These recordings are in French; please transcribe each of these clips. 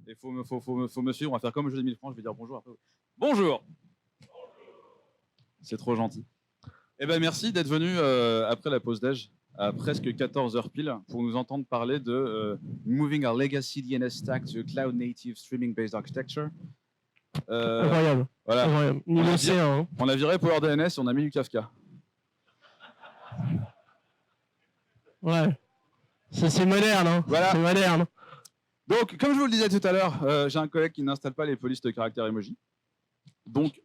Et faut me suivre. On va faire comme le jeu des 1000 francs. Je vais dire bonjour après. Bonjour. C'est trop gentil. Eh ben merci d'être venu après la pause déj à presque 14h pile pour nous entendre parler de Moving our Legacy DNS Stack to a Cloud Native Streaming Based Architecture. Incroyable. Voilà. Incroyable. Niveau C1. Hein. On a viré PowerDNS et on a mis du Kafka. Ouais. C'est moderne. Hein. Voilà. C'est moderne. Donc, comme je vous le disais tout à l'heure, j'ai un collègue qui n'installe pas les polices de caractère emoji. Donc,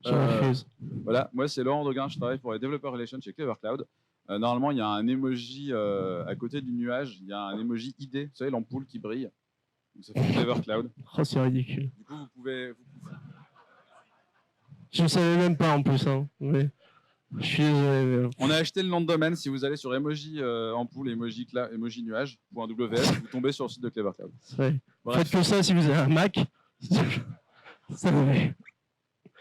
voilà, moi c'est Laurent Doguin, je travaille pour les Developer Relations chez Clever Cloud. Normalement, il y a un emoji à côté du nuage, il y a un emoji ID, vous savez, l'ampoule qui brille. Donc, ça fait Clever Cloud. Oh, c'est ridicule. Du coup, vous pouvez... Je ne savais même pas en plus. Hein. Mais... Je suis désolé. On a acheté le nom de domaine. Si vous allez sur emoji ampoule, emoji nuage.ws, vous tombez sur le site de Clever Cloud. Faites que ça si vous avez un Mac. Ça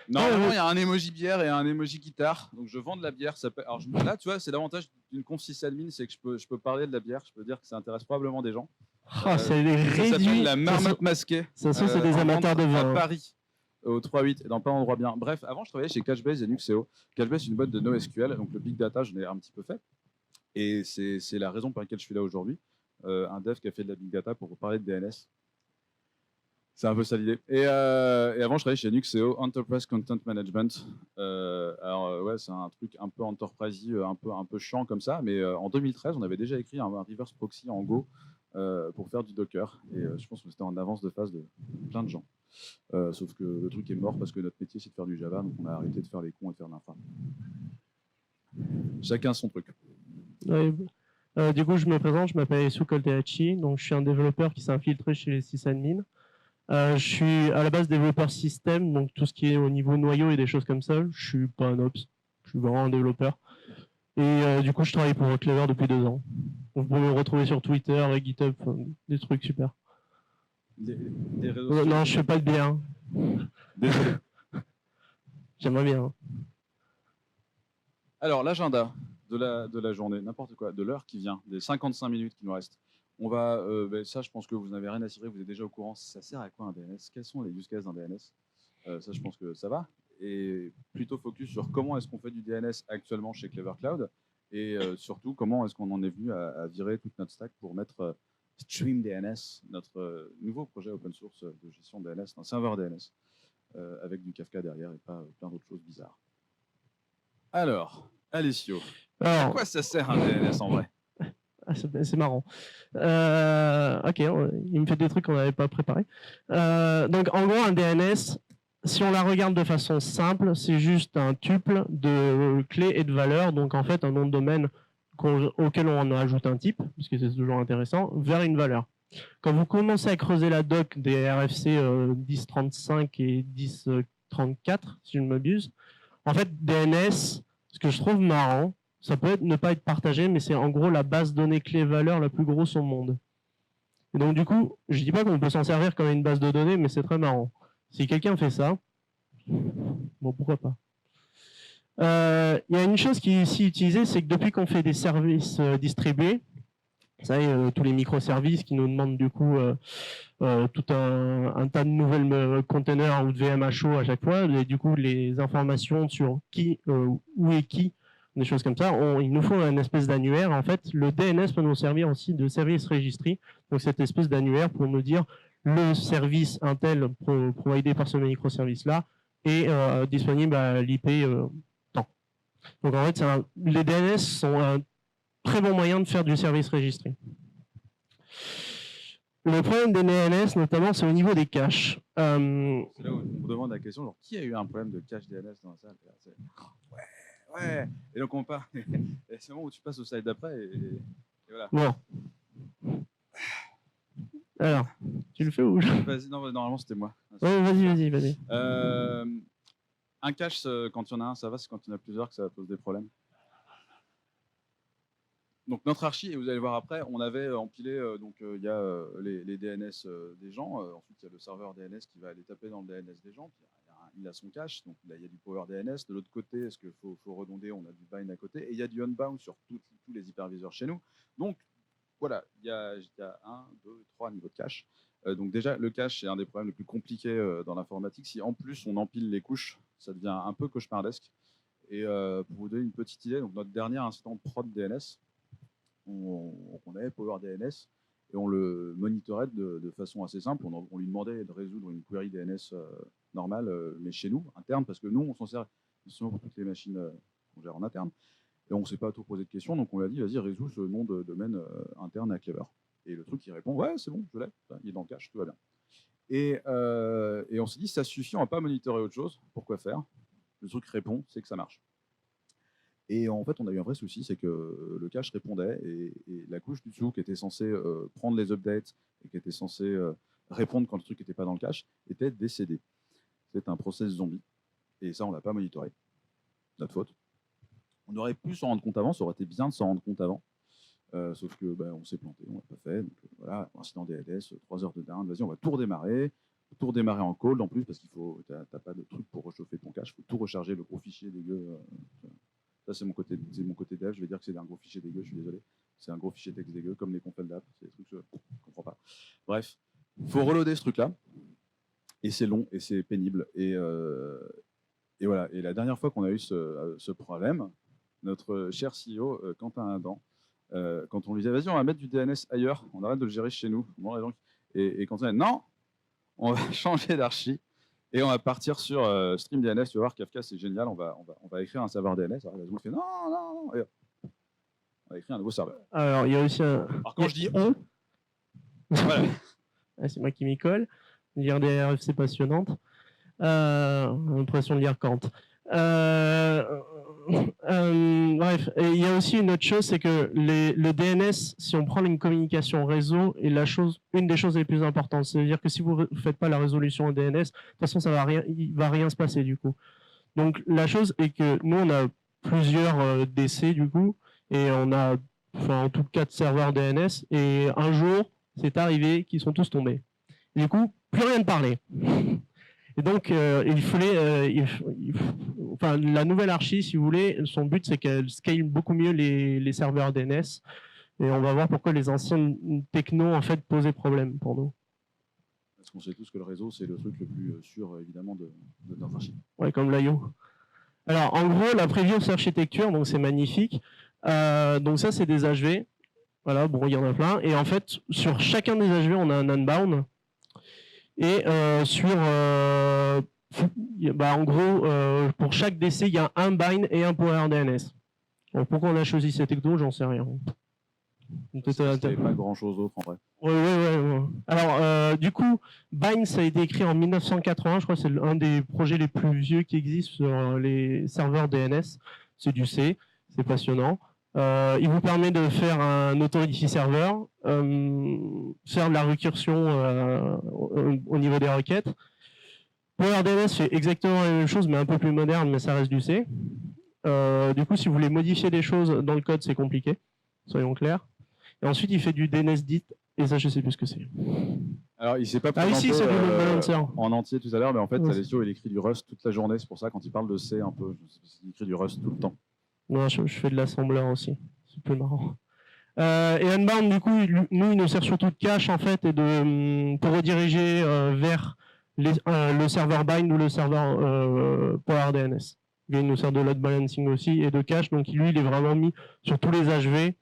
Normalement, il y a un emoji bière et un emoji guitare. Donc, je vends de la bière. Alors, là, tu vois, c'est l'avantage d'une conf sysadmin, c'est que je peux parler de la bière. Je peux dire que ça intéresse probablement des gens. C'est réduit. Ça s'appelle la marmotte masquée. Ça c'est des amateurs de vin. À Paris, au 3.8, et dans pas endroit bien. Bref, avant, je travaillais chez Couchbase et Nuxeo. Couchbase, c'est une boîte de NoSQL. Donc, le big data, je l'ai un petit peu fait. Et c'est la raison pour laquelle je suis là aujourd'hui. Un dev qui a fait de la big data pour parler de DNS. C'est un peu ça l'idée. Et avant, je travaillais chez Nuxeo, Enterprise Content Management. Ouais, c'est un truc un peu enterprisey, un peu chiant comme ça. Mais en 2013, on avait déjà écrit un reverse proxy en Go pour faire du Docker. Et je pense que c'était en avance de phase de plein de gens. Sauf que le truc est mort parce que notre métier, c'est de faire du Java. Donc, on a arrêté de faire les cons et de faire de l'infra. Chacun son truc. Ouais. Du coup, je me présente, je m'appelle Esu Koltehachi. Donc, je suis un développeur qui s'est infiltré chez les sysadmins. Je suis à la base développeur système, donc tout ce qui est au niveau noyau et des choses comme ça. Je suis pas un ops, je suis vraiment un développeur. Et du coup, je travaille pour Clever depuis 2 ans. Donc, vous pouvez me retrouver sur Twitter et GitHub, des trucs super. Des réseaux sociaux. Non, je fais pas de bien. Désolé. J'aimerais bien. Alors, l'agenda de la journée, n'importe quoi, de l'heure qui vient, des 55 minutes qui nous restent. On va, ça, je pense que vous n'avez rien à cirer, vous êtes déjà au courant. Ça sert à quoi un DNS? Quels sont les use cases d'un DNS? Ça, je pense que ça va. Et plutôt focus sur comment est-ce qu'on fait du DNS actuellement chez Clever Cloud et surtout comment est-ce qu'on en est venu à virer toute notre stack pour mettre Stream DNS, notre nouveau projet open source de gestion de DNS, un serveur DNS avec du Kafka derrière et pas plein d'autres choses bizarres. Alors, Alessio, à quoi ça sert un DNS en vrai? C'est marrant. Ok, il me fait des trucs qu'on n'avait pas préparés. Donc, en gros, un DNS, si on la regarde de façon simple, c'est juste un tuple de clés et de valeurs. Donc, en fait, un nom de domaine auquel on ajoute un type, parce que c'est toujours intéressant, vers une valeur. Quand vous commencez à creuser la doc des RFC 1035 et 1034, si je ne m'abuse, en fait, DNS, ce que je trouve marrant, ça peut ne pas être partagé, mais c'est en gros la base donnée clé-valeur la plus grosse au monde. Et donc du coup, je dis pas qu'on peut s'en servir comme une base de données, mais c'est très marrant. Si quelqu'un fait ça, bon, pourquoi pas. Il y a une chose qui est ici utilisée, c'est que depuis qu'on fait des services distribués, vous savez, tous les microservices qui nous demandent du coup tout un tas de nouvelles containers ou de VMHO à chaque fois, et du coup les informations sur qui, où est qui, des choses comme ça, il nous faut une espèce d'annuaire. En fait, le DNS peut nous servir aussi de service registry, donc cette espèce d'annuaire pour nous dire le service Intel providé par ce microservice-là est disponible à l'IP temps. Donc en fait, les DNS sont un très bon moyen de faire du service registry. Le problème des DNS, notamment, c'est au niveau des caches. C'est là où on demande la question, genre, qui a eu un problème de cache DNS dans la salle? Ouais. Et donc on part. Et c'est le moment où tu passes au slide d'après et voilà. Bon. Alors, tu le fais ou Vas-y, non, normalement c'était moi. Ouais, vas-y. Un cache, quand il y en a un, ça va, c'est quand il y en a plusieurs que ça pose des problèmes. Donc notre archi, et vous allez voir après, on avait empilé, il y a les DNS des gens, ensuite il y a le serveur DNS qui va aller taper dans le DNS des gens, puis il a son cache, donc là il y a du power DNS, de l'autre côté, est-ce qu'il faut redonder, on a du bind à côté, et il y a du unbound sur tous les hyperviseurs chez nous. Donc voilà, il y a 1, 2, 3 niveaux de cache. Donc déjà, le cache, c'est un des problèmes les plus compliqués dans l'informatique. Si en plus on empile les couches, ça devient un peu cauchemardesque. Et pour vous donner une petite idée, donc notre dernier incident prod DNS, on avait Power DNS et on le monitorait de façon assez simple. On lui demandait de résoudre une query DNS normale, mais chez nous, interne, parce que nous, on s'en sert pour toutes les machines qu'on gère en interne. Et on ne s'est pas trop posé de questions, donc on lui a dit, vas-y, résous ce nom de domaine interne à Clever. Et le truc, il répond, ouais, c'est bon, je l'ai, il est dans le cache, tout va bien. Et on s'est dit, ça suffit, on ne va pas monitorer autre chose. Pourquoi faire? Le truc répond, c'est que ça marche. Et en fait, on a eu un vrai souci, c'est que le cache répondait et la couche du dessous qui était censée prendre les updates et qui était censée répondre quand le truc n'était pas dans le cache, était décédée. C'était un process zombie. Et ça, on ne l'a pas monitoré. Notre faute. On aurait pu s'en rendre compte avant, ça aurait été bien de s'en rendre compte avant. Sauf que on s'est planté, on ne l'a pas fait. Donc voilà, incident DLS, 3 heures de dinde, vas-y, on va tout redémarrer. Tout redémarrer en cold en plus, parce qu'il faut, tu n'as pas de truc pour réchauffer ton cache, il faut tout recharger, le gros fichier dégueu. Ça, c'est mon côté dev, je vais dire que c'est un gros fichier dégueu, je suis désolé. C'est un gros fichier texte dégueu, comme les confels d'app, c'est des trucs que je ne comprends pas. Bref, il faut reloader ce truc-là, et c'est long, et c'est pénible. Et voilà, et la dernière fois qu'on a eu ce problème, notre cher CEO, Quentin Adam, quand on lui disait, vas-y, on va mettre du DNS ailleurs, on arrête de le gérer chez nous. Et Quentin a dit, non, on va changer d'archi. Et on va partir sur Stream DNS, tu vas voir, Kafka, c'est génial, on va écrire un serveur DNS. Alors, il fait non, non, non. Et on va écrire un nouveau serveur. Alors, il y a aussi un... Alors, quand je dis on, voilà. C'est moi qui m'y colle. Lire des RFC passionnantes. L'impression de lire Kant. Bref, et il y a aussi une autre chose, c'est que le DNS, si on prend une communication réseau, est une des choses les plus importantes. C'est-à-dire que si vous ne faites pas la résolution au DNS, de toute façon, il va rien se passer du coup. Donc la chose est que nous, on a plusieurs DC du coup, et on a en tout cas de serveurs DNS, et un jour, c'est arrivé qu'ils sont tous tombés. Et du coup, plus rien de parler. Et donc, il fallait, la nouvelle archi, si vous voulez, son but, c'est qu'elle scale beaucoup mieux les serveurs DNS. Et on va voir pourquoi les anciennes technos, en fait, posaient problème pour nous. Parce qu'on sait tous que le réseau, c'est le truc le plus sûr, évidemment, de notre archi. Ouais, comme l'IO. Alors, en gros, la previous architecture, donc c'est magnifique. Donc ça, c'est des HV. Voilà, bon, il y en a plein. Et en fait, sur chacun des HV, on a un unbound. Et en gros, pour chaque DC, il y a un bind et un power DNS. Alors, pourquoi on a choisi cette techno, j'en sais rien. C'était pas grand chose d'autre en vrai. Ouais. Alors, du coup, bind, ça a été écrit en 1980. Je crois que c'est un des projets les plus vieux qui existent sur les serveurs DNS. C'est du C, c'est passionnant. Il vous permet de faire un authority server, faire de la récursion au niveau des requêtes. PowerDNS fait exactement la même chose, mais un peu plus moderne, mais ça reste du C. Du coup, si vous voulez modifier des choses dans le code, c'est compliqué, soyons clairs. Et ensuite, il fait du DNSDIT, et ça, je ne sais plus ce que c'est. Alors, il s'est pas présenté ici, c'est du load balancer. En entier tout à l'heure, mais en fait, Alessio, il écrit du Rust toute la journée. C'est pour ça, quand il parle de C, un peu, il écrit du Rust tout le temps. Non, je fais de l'assembleur aussi. C'est plus marrant. Et Unbound, du coup, nous, il nous sert surtout de cache, en fait, et pour rediriger vers le serveur bind ou le serveur PowerDNS. Il nous sert de load balancing aussi et de cache, donc lui, il est vraiment mis sur tous les HV.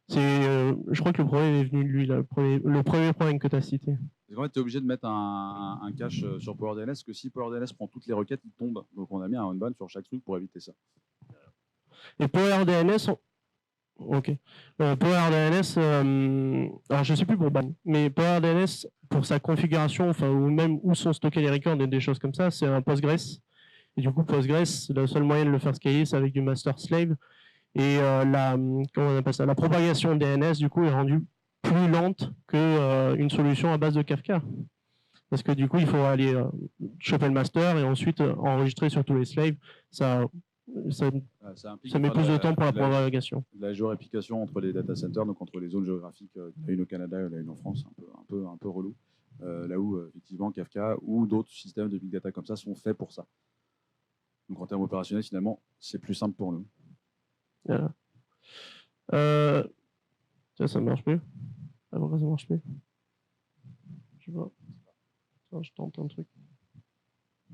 Je crois que le problème est venu de lui, le premier problème que tu as cité. En fait, tu es obligé de mettre un cache sur PowerDNS, parce que si PowerDNS prend toutes les requêtes, il tombe. Donc on a mis un unbound sur chaque truc pour éviter ça. Et PowerDNS, ok. PowerDNS, alors je ne sais plus pour ban, mais PowerDNS, pour sa configuration, ou même où sont stockés les records et des choses comme ça, c'est un Postgres. Et du coup, Postgres, le seul moyen de le faire scaler, c'est avec du master slave. Et comment on appelle ça, la propagation DNS, du coup, est rendue plus lente qu'une solution à base de Kafka. Parce que du coup, il faut aller choper le master et ensuite enregistrer sur tous les slaves. Ça met plus de temps pour la propagation. La géoréplication entre les data centers, donc entre les zones géographiques, une au Canada et une en France, un peu relou. Là où, effectivement, Kafka ou d'autres systèmes de big data comme ça sont faits pour ça. Donc en termes opérationnels, finalement, c'est plus simple pour nous. Voilà. Ça marche plus. Pourquoi ça marche plus? Je vois. Attends, je tente un truc.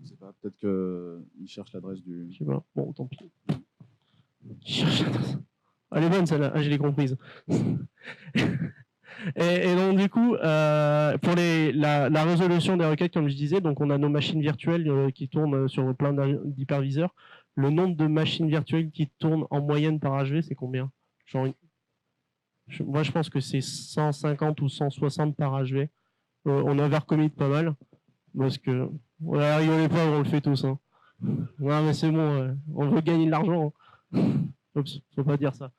Je sais pas, peut-être qu'il cherche l'adresse du. Je sais pas. Bon, tant pis. Il cherche l'adresse. Elle est bonne celle-là. Ah, je l'ai comprise. Et donc du coup, pour la résolution des requêtes, comme je disais, donc on a nos machines virtuelles qui tournent sur plein d'hyperviseurs. Le nombre de machines virtuelles qui tournent en moyenne par HV, c'est combien? Genre, moi, je pense que c'est 150 ou 160 par HV. On a overcommit pas mal, parce que rigolez pas, on le fait tous. Hein. Non, mais c'est bon, on veut gagner de l'argent. Hein. Oups, faut pas dire ça.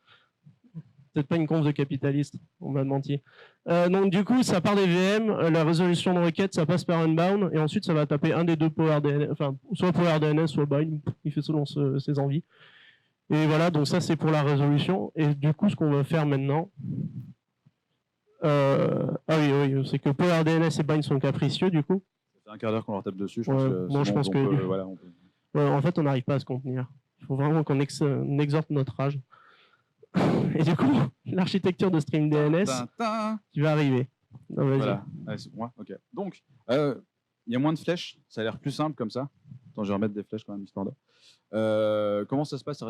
Peut-être pas une conf de capitaliste, on m'a menti. Donc du coup, ça part des VM, la résolution de requête, ça passe par Unbound, et ensuite ça va taper un des deux PowerDNS, enfin soit PowerDNS, soit Bind, il fait selon ses envies. Et voilà, donc ça c'est pour la résolution. Et du coup, ce qu'on va faire maintenant, oui, c'est que PowerDNS et Bind sont capricieux du coup. Ça fait un quart d'heure qu'on leur tape dessus, je pense que voilà, on peut... en fait, on n'arrive pas à se contenir. Il faut vraiment qu'on exhorte notre rage. Et du coup, l'architecture de StreamDNS qui va arriver. Non, voilà, c'est pour moi. Ok. Donc, il y a moins de flèches, ça a l'air plus simple comme ça. Attends, je vais remettre des flèches quand même, histoire de. Comment ça se passe,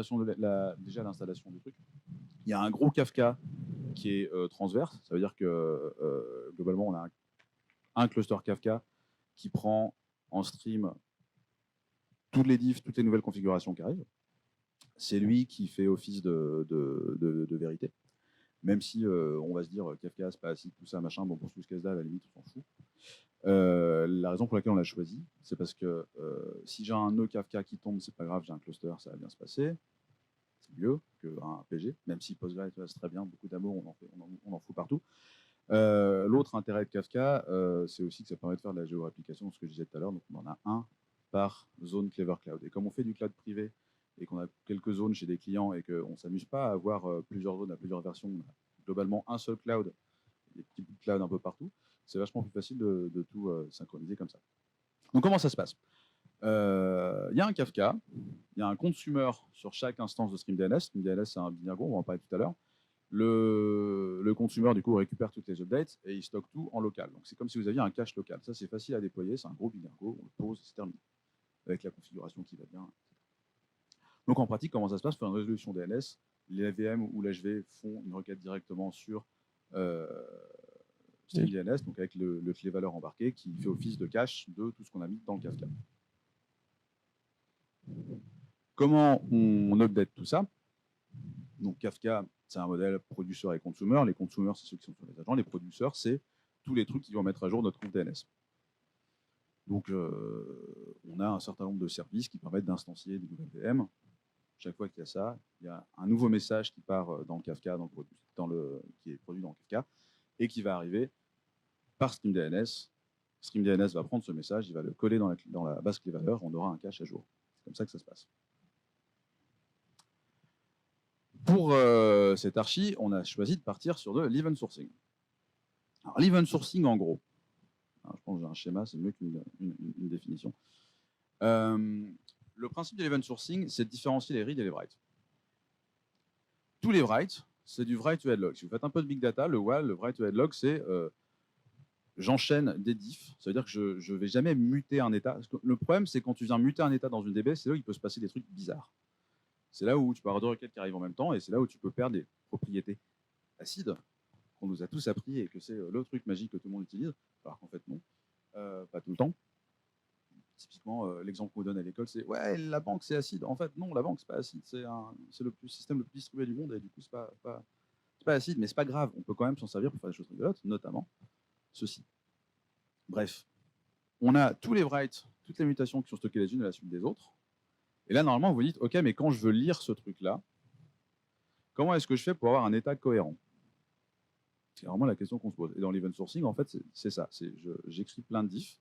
déjà l'installation du truc? Il y a un gros Kafka qui est transverse. Ça veut dire que globalement, on a un cluster Kafka qui prend en stream toutes les diffs, toutes les nouvelles configurations qui arrivent. C'est lui qui fait office de vérité. Même si on va se dire Kafka, c'est pas acide, tout ça, machin, bon, pour ce cas-là, à la limite, on s'en fout. La raison pour laquelle on l'a choisi, c'est parce que si j'ai un nœud Kafka qui tombe, c'est pas grave, j'ai un cluster, ça va bien se passer. C'est mieux qu'un PG, même si Postgre c'est très bien, beaucoup d'amour, on en fout partout. L'autre intérêt de Kafka, c'est aussi que ça permet de faire de la géoréplication, ce que je disais tout à l'heure, donc on en a un par zone Clever Cloud. Et comme on fait du cloud privé, et qu'on a quelques zones chez des clients et qu'on ne s'amuse pas à avoir plusieurs zones à plusieurs versions, on a globalement un seul cloud, des petits bouts de cloud un peu partout, c'est vachement plus facile de tout synchroniser comme ça. Donc comment ça se passe? Il y a un Kafka, il y a un consumer sur chaque instance de StreamDNS. StreamDNS, c'est un binaire gros, on va en parler tout à l'heure. Le consumer, du coup, récupère toutes les updates et il stocke tout en local. Donc c'est comme si vous aviez un cache local. Ça, c'est facile à déployer, c'est un gros binaire gros, on le pose, c'est terminé. Avec la configuration qui va bien. Donc en pratique, comment ça se passe? Pour une résolution DNS, les VM ou l'HV font une requête directement sur StreamDNS, donc avec le clé valeur embarqué qui fait office de cache de tout ce qu'on a mis dans le Kafka. Comment on update tout ça? Donc Kafka, c'est un modèle producteur et consumer. Les consumers, c'est ceux qui sont sur les agents. Les producteurs, c'est tous les trucs qui vont mettre à jour notre conf DNS. Donc on a un certain nombre de services qui permettent d'instancier des nouvelles VM. Chaque fois qu'il y a ça, il y a un nouveau message qui part dans le Kafka, qui est produit dans le Kafka, et qui va arriver par StreamDNS. StreamDNS va prendre ce message, il va le coller dans la base clé valeur, on aura un cache à jour. C'est comme ça que ça se passe. Pour cette archi, on a choisi de partir sur de l'event sourcing. Alors l'event sourcing, en gros, alors, je pense que j'ai un schéma, c'est mieux qu'une définition. Le principe de l'event sourcing, c'est de différencier les reads et les writes. Tous les writes, c'est du write to headlog. Si vous faites un peu de big data, le write to headlog, c'est j'enchaîne des diffs. Ça veut dire que je ne vais jamais muter un état. Parce que le problème, c'est quand tu viens muter un état dans une DB, c'est là où il peut se passer des trucs bizarres. C'est là où tu peux avoir deux requêtes qui arrivent en même temps et c'est là où tu peux perdre des propriétés acides qu'on nous a tous appris et que c'est le truc magique que tout le monde utilise, alors qu'en fait non, pas tout le temps. Typiquement, l'exemple qu'on donne à l'école, c'est ouais, la banque c'est acide. En fait, non, la banque c'est pas acide, c'est le système le plus distribué du monde et du coup c'est pas acide, mais c'est pas grave. On peut quand même s'en servir pour faire des choses rigolotes, notamment ceci. Bref, on a tous les writes, toutes les mutations qui sont stockées les unes à la suite des autres. Et là, normalement, vous dites, ok, mais quand je veux lire ce truc-là, comment est-ce que je fais pour avoir un état cohérent? C'est vraiment la question qu'on se pose. Et dans l'event sourcing, en fait, c'est ça. J'écris plein de diffs.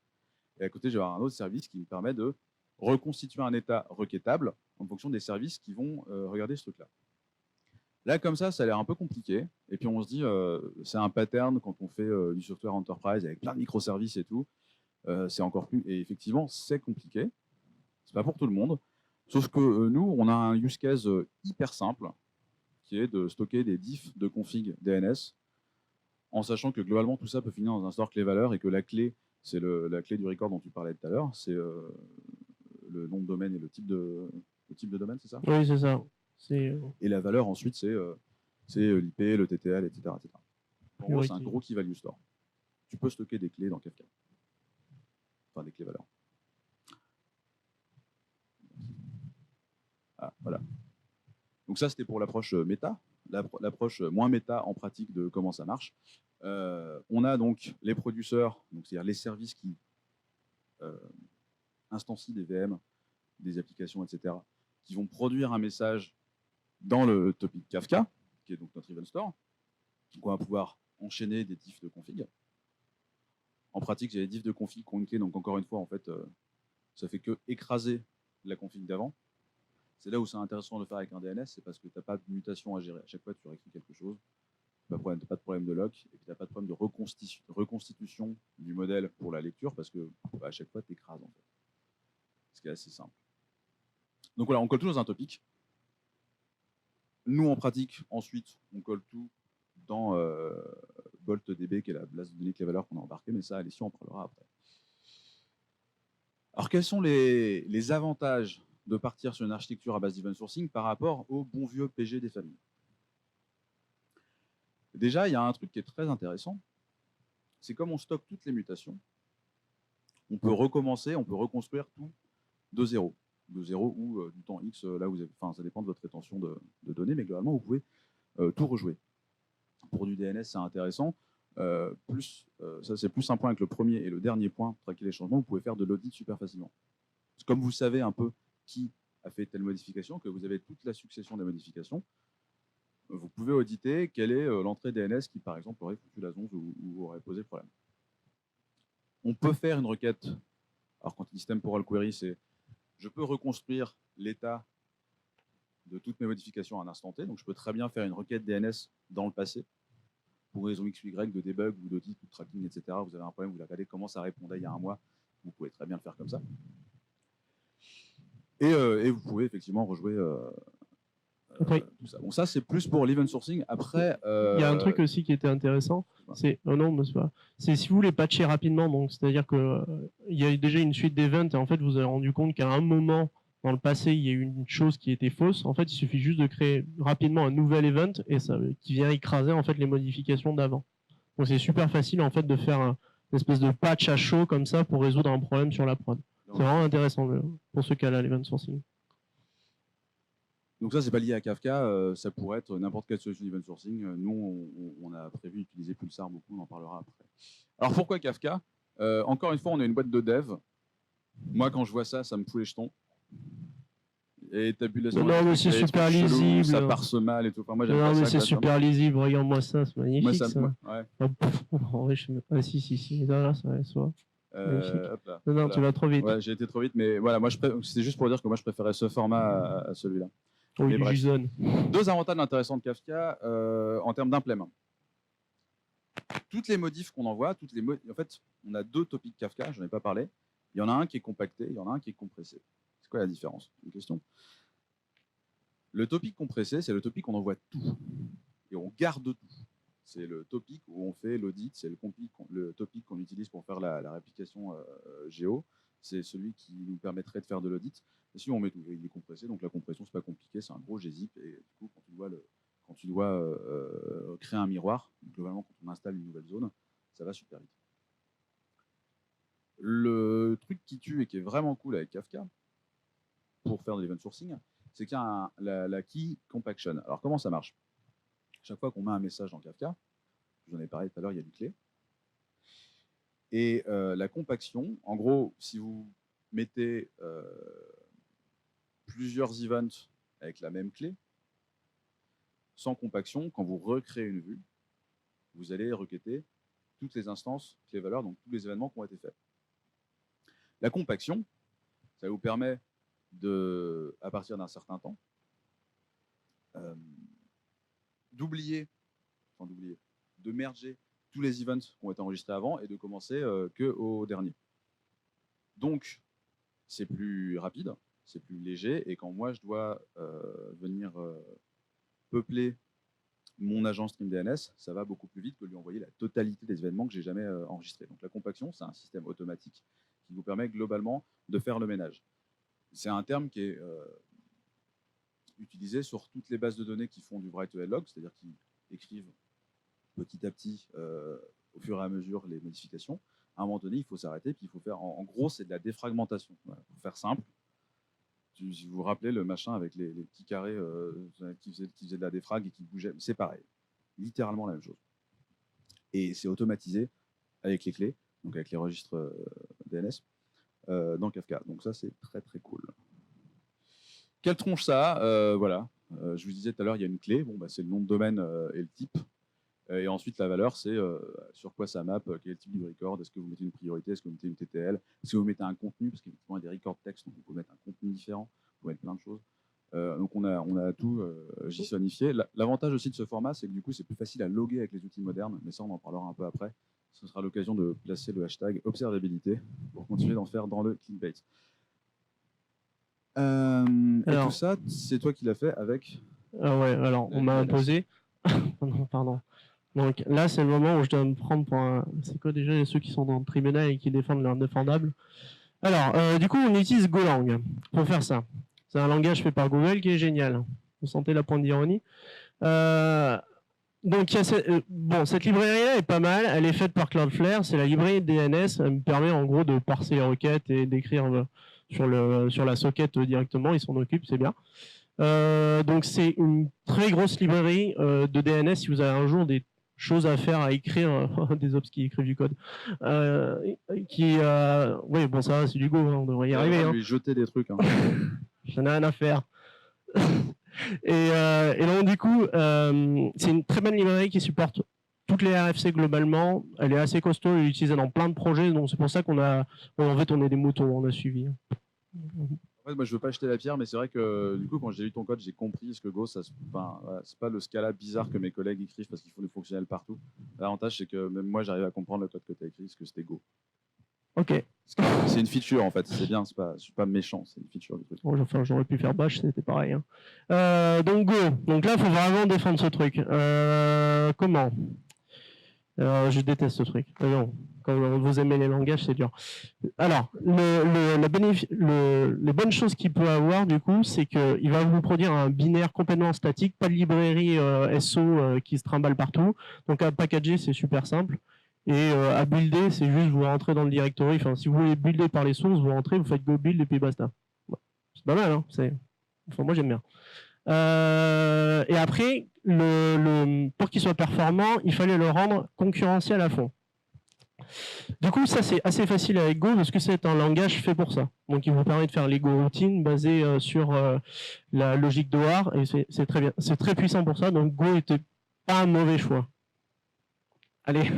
Et à côté, je vais avoir un autre service qui me permet de reconstituer un état requêtable en fonction des services qui vont regarder ce truc-là. Là, comme ça a l'air un peu compliqué. Et puis, on se dit, c'est un pattern quand on fait du software enterprise avec plein de microservices et tout. C'est encore plus. Et effectivement, c'est compliqué. C'est pas pour tout le monde. Sauf que nous, on a un use case hyper simple qui est de stocker des diffs de config DNS en sachant que globalement tout ça peut finir dans un store clé-valeur et que la clé, c'est la clé du record dont tu parlais tout à l'heure, c'est le nom de domaine et le type de domaine, c'est ça? Oui, c'est ça. Et la valeur ensuite, c'est l'IP, le TTL, etc. etc. En gros, c'est un gros key value store. Tu peux stocker des clés dans Kafka. Enfin, des clés valeurs. Ah, voilà. Donc ça, c'était pour l'approche méta. L'approche moins méta en pratique de comment ça marche. On a donc les producteurs, c'est-à-dire les services qui instancient des VM, des applications, etc., qui vont produire un message dans le topic Kafka, qui est donc notre event store. Donc on va pouvoir enchaîner des diffs de config. En pratique, j'ai des diffs de config qui ont une clé, donc encore une fois, en fait, ça fait que écraser la config d'avant. C'est là où c'est intéressant de le faire avec un DNS, c'est parce que tu n'as pas de mutation à gérer. À chaque fois, tu réécris quelque chose, tu n'as pas de problème de lock, et puis tu n'as pas de problème de reconstitution du modèle pour la lecture, parce que à chaque fois, tu écrases, en fait. Ce qui est assez simple. Donc voilà, on colle tout dans un topic. Nous, en pratique, ensuite, on colle tout dans BoltDB, qui est la base de données clé valeur qu'on a embarquée, mais ça, Alessio en parlera après. Alors, quels sont les avantages de partir sur une architecture à base d'event sourcing par rapport au bon vieux PG des familles? Déjà, il y a un truc qui est très intéressant, c'est comme on stocke toutes les mutations, on peut recommencer, on peut reconstruire tout de zéro. De zéro ou du temps X, là où vous avez, enfin, ça dépend de votre rétention de données, mais globalement, vous pouvez tout rejouer. Pour du DNS, c'est intéressant. Ça, c'est plus un point avec le premier et le dernier point, pour traquer les changements, vous pouvez faire de l'audit super facilement. Parce que comme vous savez un peu qui a fait telle modification, que vous avez toute la succession des modifications, vous pouvez auditer quelle est l'entrée DNS qui, par exemple, aurait foutu la zonze ou aurait posé problème. On peut faire une requête. Alors, quand il dit temporal query, c'est je peux reconstruire l'état de toutes mes modifications à un instant T. Donc, je peux très bien faire une requête DNS dans le passé pour raison X ou Y de debug ou d'audit ou de tracking, etc. Vous avez un problème, vous regardez comment ça répondait il y a un mois. Vous pouvez très bien le faire comme ça. Et vous pouvez effectivement rejouer oui. tout ça. Bon, ça, c'est plus pour l'event sourcing. Après, il y a un truc aussi qui était intéressant, c'est c'est si vous voulez patcher rapidement, donc c'est-à-dire que il y a déjà une suite d'events et en fait vous avez rendu compte qu'à un moment dans le passé il y a eu une chose qui était fausse. En fait, il suffit juste de créer rapidement un nouvel event et ça qui vient écraser en fait les modifications d'avant. Donc c'est super facile en fait de faire une espèce de patch à chaud comme ça pour résoudre un problème sur la prod. C'est vraiment intéressant pour ce cas-là, l'event sourcing. Donc ça, c'est pas lié à Kafka, ça pourrait être n'importe quelle solution d'event sourcing. Nous, on a prévu d'utiliser Pulsar beaucoup, on en parlera après. Alors pourquoi Kafka? Encore une fois, on a une boîte de dev. Moi, quand je vois ça, ça me fout les jetons. Et tabulation. Non, mais c'est super lisible. Ça parse mal et tout. Enfin, moi, j'aime non, pas mais ça, c'est super lisible. Regarde-moi ça, c'est magnifique. Moi, ça. Ouais. En vrai, ah, si. Là, ça soit. Hop là, non, voilà. Tu vas trop vite. Ouais, j'ai été trop vite, mais voilà, moi, c'est juste pour dire que moi, je préférais ce format à celui-là. Oui, du JSON. Deux avantages intéressants de Kafka en termes d'implément. Toutes les modifs qu'on envoie, en fait, on a deux topics Kafka, je n'en ai pas parlé. Il y en a un qui est compacté, il y en a un qui est compressé. C'est quoi la différence? Une question. Le topic compressé, c'est le topic où on envoie tout. Et on garde tout. C'est le topic où on fait l'audit, c'est le topic qu'on utilise pour faire la réplication géo. C'est celui qui nous permettrait de faire de l'audit. Et si on met tout, il est compressé, donc la compression, c'est pas compliqué, c'est un gros gzip. Et du coup, quand tu dois créer un miroir, globalement, quand on installe une nouvelle zone, ça va super vite. Le truc qui tue et qui est vraiment cool avec Kafka, pour faire de l'event sourcing, c'est qu'il y a la key compaction. Alors, comment ça marche? Chaque fois qu'on met un message dans Kafka, je vous en ai parlé tout à l'heure, il y a une clé. Et la compaction, en gros, si vous mettez plusieurs events avec la même clé, sans compaction, quand vous recréez une vue, vous allez requêter toutes les instances clés valeurs, donc tous les événements qui ont été faits. La compaction, ça vous permet à partir d'un certain temps, de merger tous les events qui ont été enregistrés avant et de commencer qu'au dernier. Donc, c'est plus rapide, c'est plus léger, et quand moi je dois venir peupler mon agent StreamDNS, ça va beaucoup plus vite que lui envoyer la totalité des événements que j'ai jamais enregistrés. Donc la compaction, c'est un système automatique qui vous permet globalement de faire le ménage. C'est un terme qui est utilisé sur toutes les bases de données qui font du write-to-log, c'est-à-dire qui écrivent petit à petit, au fur et à mesure, les modifications. À un moment donné, il faut s'arrêter, puis il faut faire. En gros, c'est de la défragmentation. Voilà, pour faire simple, si vous vous rappelez le machin avec les petits carrés qui faisaient de la défrag et qui bougeaient, c'est pareil. Littéralement la même chose. Et c'est automatisé avec les clés, donc avec les registres DNS, dans Kafka. Donc ça, c'est très très cool. Quelle tronche ça a Voilà. Je vous disais tout à l'heure, il y a une clé. Bon, bah, c'est le nom de domaine et le type. Et ensuite, la valeur, c'est sur quoi ça map, quel est le type du record, est-ce que vous mettez une priorité, est-ce que vous mettez une TTL, est-ce que vous mettez un contenu, parce qu'effectivement, il y a des records texte, donc vous pouvez mettre un contenu différent, vous pouvez mettre plein de choses. Donc on a tout JSONifié. L'avantage aussi de ce format, c'est que du coup, c'est plus facile à loguer avec les outils modernes, mais ça, on en parlera un peu après. Ce sera l'occasion de placer le hashtag observabilité pour continuer d'en faire dans le clickbait. Et tout ça, c'est toi qui l'as fait avec... ouais, alors on m'a imposé... Pardon. Donc là, c'est le moment où je dois me prendre pour un... C'est quoi déjà ceux qui sont dans le tribunal et qui défendent l'indéfendable? Alors, du coup, on utilise Golang pour faire ça. C'est un langage fait par Google qui est génial. Vous sentez la pointe d'ironie. Donc, cette librairie-là est pas mal. Elle est faite par Cloudflare. C'est la librairie DNS. Elle me permet en gros de parser les requêtes et d'écrire sur la socket directement. Ils s'en occupent, c'est bien. Donc, c'est une très grosse librairie de DNS. Si vous avez un jour des choses à faire, à écrire, des ops qui écrivent du code. Oui, bon, ça, c'est du go, on devrait y arriver. Lui jeter des trucs. J'en ai rien à faire. Et donc, du coup, c'est une très bonne librairie qui supporte toutes les RFC globalement. Elle est assez costaud, elle est utilisée dans plein de projets, donc c'est pour ça qu'on est des moutons, on a suivi. En fait, moi, je veux pas jeter la pierre, mais c'est vrai que du coup, quand j'ai lu ton code, j'ai compris ce que Go, c'est pas le Scala bizarre que mes collègues écrivent parce qu'il faut des fonctionnels partout. L'avantage, c'est que même moi, j'arrive à comprendre le code que tu as écrit, parce que c'était Go. Ok. C'est une feature en fait, c'est bien, je suis pas méchant, c'est une feature du truc. Enfin, j'aurais pu faire Bash, c'était pareil. Donc Go, donc là, il faut vraiment défendre ce truc. Comment je déteste ce truc. Non, quand vous aimez les langages, c'est dur. Alors, les bonnes choses qu'il peut avoir, du coup, c'est qu'il va vous produire un binaire complètement statique, pas de librairie SO qui se trimballe partout. Donc à packager, c'est super simple. Et à builder, c'est juste vous rentrez dans le directory. Enfin, si vous voulez builder par les sources, vous rentrez, vous faites go build et puis basta. Ouais. C'est pas mal, hein. Enfin, moi j'aime bien. Et après, pour qu'il soit performant, il fallait le rendre concurrentiel à fond. Du coup, ça c'est assez facile avec Go parce que c'est un langage fait pour ça. Donc, il vous permet de faire les Go routines basées sur la logique d'OR et c'est très bien, c'est très puissant pour ça. Donc, Go était pas un mauvais choix. Allez,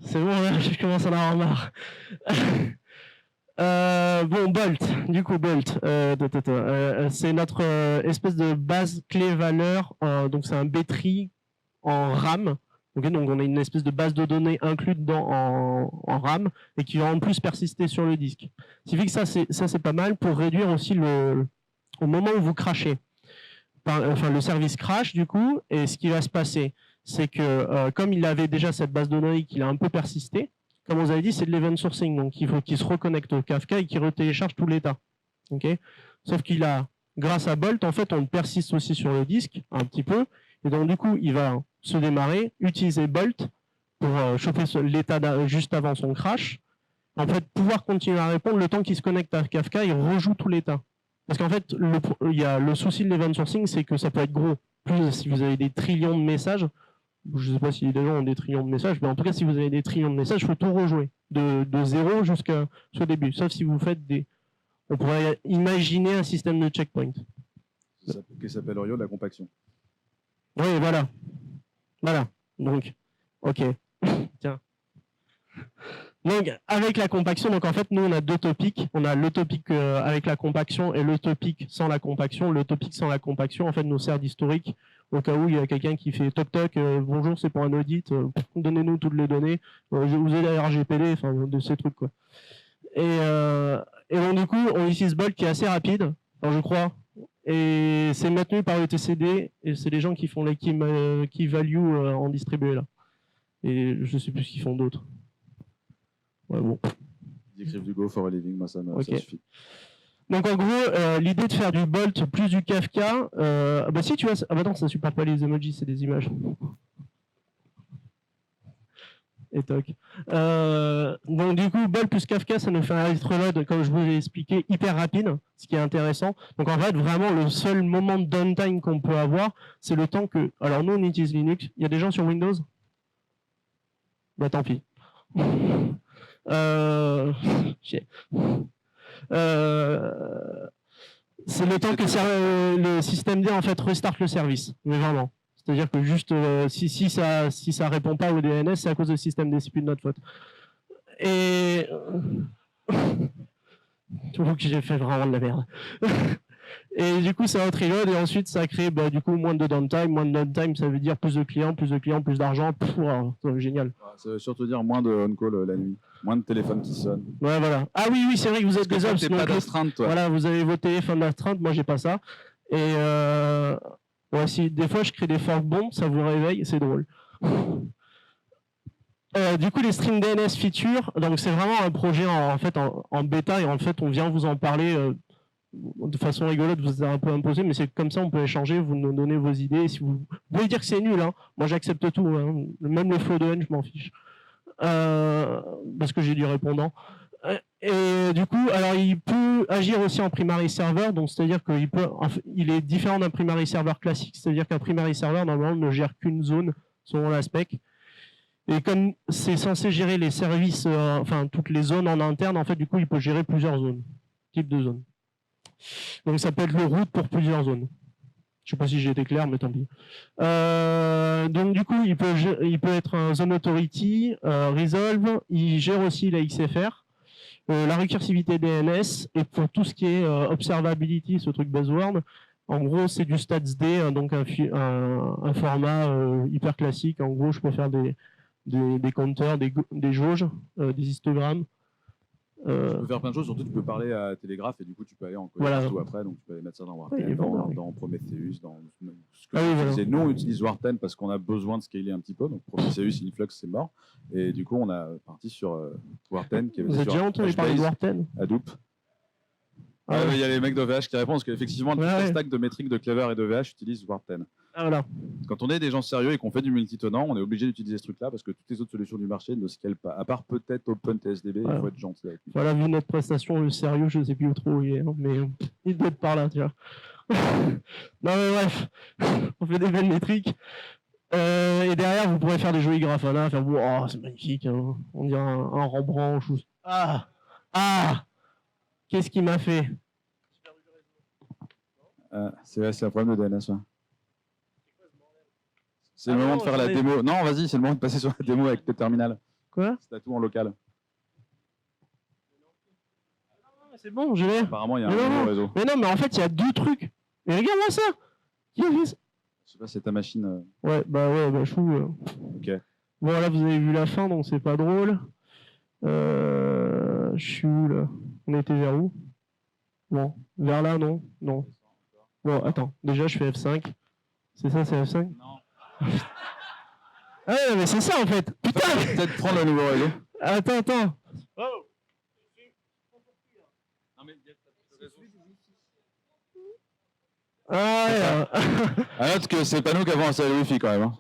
c'est bon, là, je commence à en avoir marre. Bon, Bolt, du coup, Bolt, c'est notre espèce de base clé-valeur, donc c'est un B-tree en RAM, okay, donc on a une espèce de base de données inclue dedans en RAM, et qui va en plus persister sur le disque. Ce qui fait que ça c'est pas mal pour réduire aussi au moment où vous crachez. Enfin, le service crash, du coup, et ce qui va se passer, c'est que comme il avait déjà cette base de données qu'il a un peu persisté, comme on vous avait dit, c'est de l'event sourcing, donc il faut qu'il se reconnecte au Kafka et qu'il retélécharge tout l'état. Okay, sauf qu'il a, grâce à Bolt, en fait, on persiste aussi sur le disque, un petit peu, et donc du coup, il va se démarrer, utiliser Bolt pour choper l'état juste avant son crash, en fait, pouvoir continuer à répondre le temps qu'il se connecte à Kafka, il rejoue tout l'état. Parce qu'en fait, il y a le souci de l'event sourcing, c'est que ça peut être gros. Plus si vous avez des trillions de messages, je ne sais pas si les gens ont des trillions de messages, mais en tout cas, si vous avez des trillions de messages, il faut tout rejouer, de 0 jusqu'au début. Sauf si vous faites on pourrait imaginer un système de checkpoint. Qui s'appelle de la compaction. Oui, voilà. Voilà. Donc, ok. Tiens. Donc, avec la compaction, donc en fait, nous, on a deux topics. On a le topic avec la compaction et le topic sans la compaction. Le topic sans la compaction, en fait, nous sert d'historique au cas où il y a quelqu'un qui fait toc toc, bonjour, c'est pour un audit, donnez-nous toutes les données, je vais vous aider à RGPD, enfin, de ces trucs, quoi. Et donc, du coup, on utilise Bolt qui est assez rapide, enfin, je crois. Et c'est maintenu par etcd, et c'est les gens qui font les key value en distribué là. Et je sais plus ce qu'ils font d'autre. Ouais, bon. Ils écrivent du Go for a living, moi ça suffit. Donc en gros, l'idée de faire du Bolt plus du Kafka, bah si tu vois, ah bah non, ça supporte pas les emojis, c'est des images. Et toc. Donc du coup, Bolt plus Kafka, ça nous fait un write reload, comme je vous l'ai expliqué, hyper rapide, ce qui est intéressant. Donc en fait, vraiment, le seul moment de downtime qu'on peut avoir, c'est le temps que... Alors nous, on utilise Linux. Il y a des gens sur Windows? Bah tant pis. C'est le temps que le système D en fait restart le service, mais vraiment. C'est-à-dire que juste si ça répond pas au DNS, c'est à cause du système D, c'est plus de notre faute. Et je trouve que j'ai fait vraiment de la merde. Et du coup, ça reload et ensuite ça crée du coup moins de downtime. Moins de downtime, ça veut dire plus de clients, plus d'argent. Génial. Ça veut surtout dire moins de on-call la nuit, moins de téléphones qui sonnent. Ouais, voilà. Ah oui, c'est vrai que vous êtes des hommes. T'es pas d'astreinte, toi. Voilà, vous avez vos téléphones d'astreinte, moi j'ai pas ça. Et ouais, si des fois je crée des fork bombs, ça vous réveille, c'est drôle. Du coup, les string DNS features, donc c'est vraiment un projet en bêta et en fait on vient vous en parler de façon rigolote, vous avez un peu imposé, mais c'est comme ça on peut échanger, vous nous donnez vos idées. Si vous pouvez dire que c'est nul, hein. Moi j'accepte tout, hein. Même le flow de N, je m'en fiche. Parce que j'ai du répondant. Et du coup, alors il peut agir aussi en primary server, donc c'est-à-dire qu'il est différent d'un primary server classique, c'est-à-dire qu'un primary server normalement ne gère qu'une zone selon l'aspect. Et comme c'est censé gérer les services, toutes les zones en interne, en fait, du coup, il peut gérer plusieurs zones, types de zones. Donc ça peut être le route pour plusieurs zones. Je ne sais pas si j'ai été clair, mais tant pis. Donc du coup, il peut être un zone authority, resolve, il gère aussi la XFR, la récursivité DNS, et pour tout ce qui est observability, ce truc buzzword, en gros, c'est du statsd, donc un format hyper classique. En gros, je peux faire des compteurs, des jauges, des histogrammes. Tu peux faire plein de choses, surtout tu peux parler à Telegraph et du coup tu peux aller en code partout après, donc tu peux aller mettre ça dans Warten, dans Prometheus, dans ce que tu disais. Nous on utilise Warten parce qu'on a besoin de scaler un petit peu, donc Prometheus, Influx c'est mort, et du coup on a parti sur Warten. Vous avez déjà entendu parler de Warten? Hadoop. Il y a les mecs d'OVH qui répondent parce qu'effectivement le stack de métriques de Clever et d'OVH utilise Warten. Ah, voilà. Quand on est des gens sérieux et qu'on fait du multitenant, on est obligé d'utiliser ce truc-là parce que toutes les autres solutions du marché ne scalent pas. À part peut-être OpenTSDB, il faut être gentil avec lui. Voilà, vu notre prestation, le sérieux, je ne sais plus où trop où il est, hein, mais il doit être par là, tu vois. Non mais bref, on fait des belles métriques. Et derrière, vous pourrez faire des jolis graphonas, faire oh, c'est magnifique, hein. On dirait un Rembrandt. Qu'est-ce qu'il m'a fait? C'est un problème de DNS. Ouais. C'est le moment de faire la démo. Non, vas-y, c'est le moment de passer sur la démo avec tes terminals. Quoi? C'est à tout en local. C'est bon, je l'ai. Apparemment, il y a un nouveau réseau. Mais non, mais en fait, il y a deux trucs. Mais regarde-moi ça. Qui a fait ça? Je sais pas, c'est ta machine. Ouais, je fous. Ok. Bon, là, vous avez vu la fin, donc c'est pas drôle. Je suis où, là? On était vers où? Bon, vers là, non? Non. Bon, attends. Déjà, je fais F5. C'est ça, c'est F5? Non. Ah ouais, mais c'est ça, en fait. Putain! Peut-être prendre le nouveau réseau. Attends. Oh! Note que c'est pas nous qui avons installé le Wi-Fi quand même. Hein.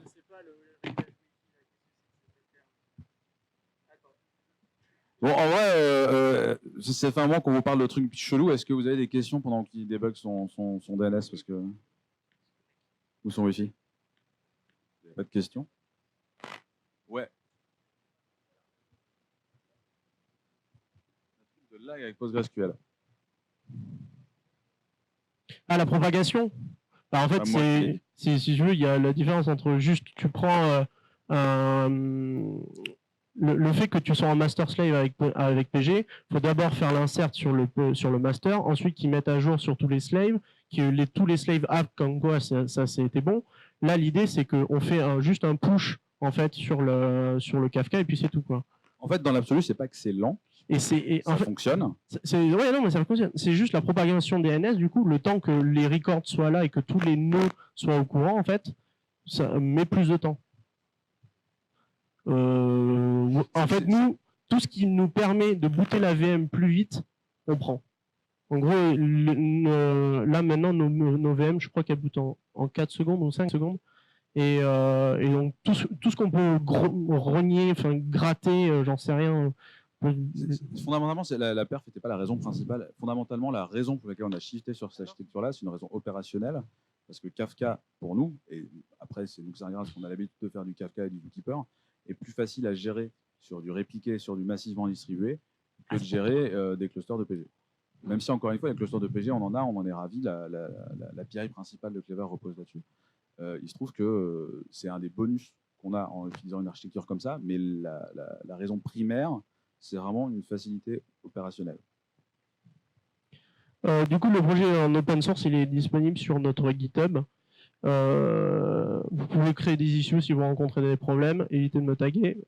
Bon, en vrai, ça fait un moment qu'on vous parle de trucs chelous. Est-ce que vous avez des questions pendant qu'il débug son DNS parce que... Ou son Wi-Fi? Pas de questions? Ouais. De lag avec PostgreSQL. Ah, la propagation? En fait, si tu veux, il y a la différence entre juste, tu prends le fait que tu sois en master slave avec PG, il faut d'abord faire l'insert sur le master, ensuite qu'ils mettent à jour sur tous les slaves, tous les slaves app comme quoi ça c'était bon. Là, l'idée, c'est qu'on fait juste un push en fait sur le Kafka et puis c'est tout, quoi. En fait, dans l'absolu, c'est pas que c'est lent, Et ça fonctionne. Ouais, non, mais ça fonctionne. C'est juste la propagation DNS, du coup, le temps que les records soient là et que tous les nœuds soient au courant, en fait, ça met plus de temps. En fait, nous, tout ce qui nous permet de booter la VM plus vite, on prend. En gros, là maintenant, nos VM, je crois qu'elles bootent en 4 secondes ou 5 secondes. Et donc, tout ce qu'on peut rogner, enfin gratter, j'en sais rien. Fondamentalement, la perf n'était pas la raison principale. Fondamentalement, la raison pour laquelle on a shifté sur cette architecture-là, c'est une raison opérationnelle. Parce que Kafka, pour nous, et après, c'est nous que ça regarde, parce qu'on a l'habitude de faire du Kafka et du Zookeeper, est plus facile à gérer sur du répliqué, sur du massivement distribué, que de gérer des clusters de PG. Même si, encore une fois, les clusters de PG, on en est ravis. La PI principale de Clever repose là-dessus. Il se trouve que c'est un des bonus qu'on a en utilisant une architecture comme ça, mais la raison primaire, c'est vraiment une facilité opérationnelle. Du coup, le projet en open source, il est disponible sur notre GitHub. Vous pouvez créer des issues si vous rencontrez des problèmes, évitez de me taguer.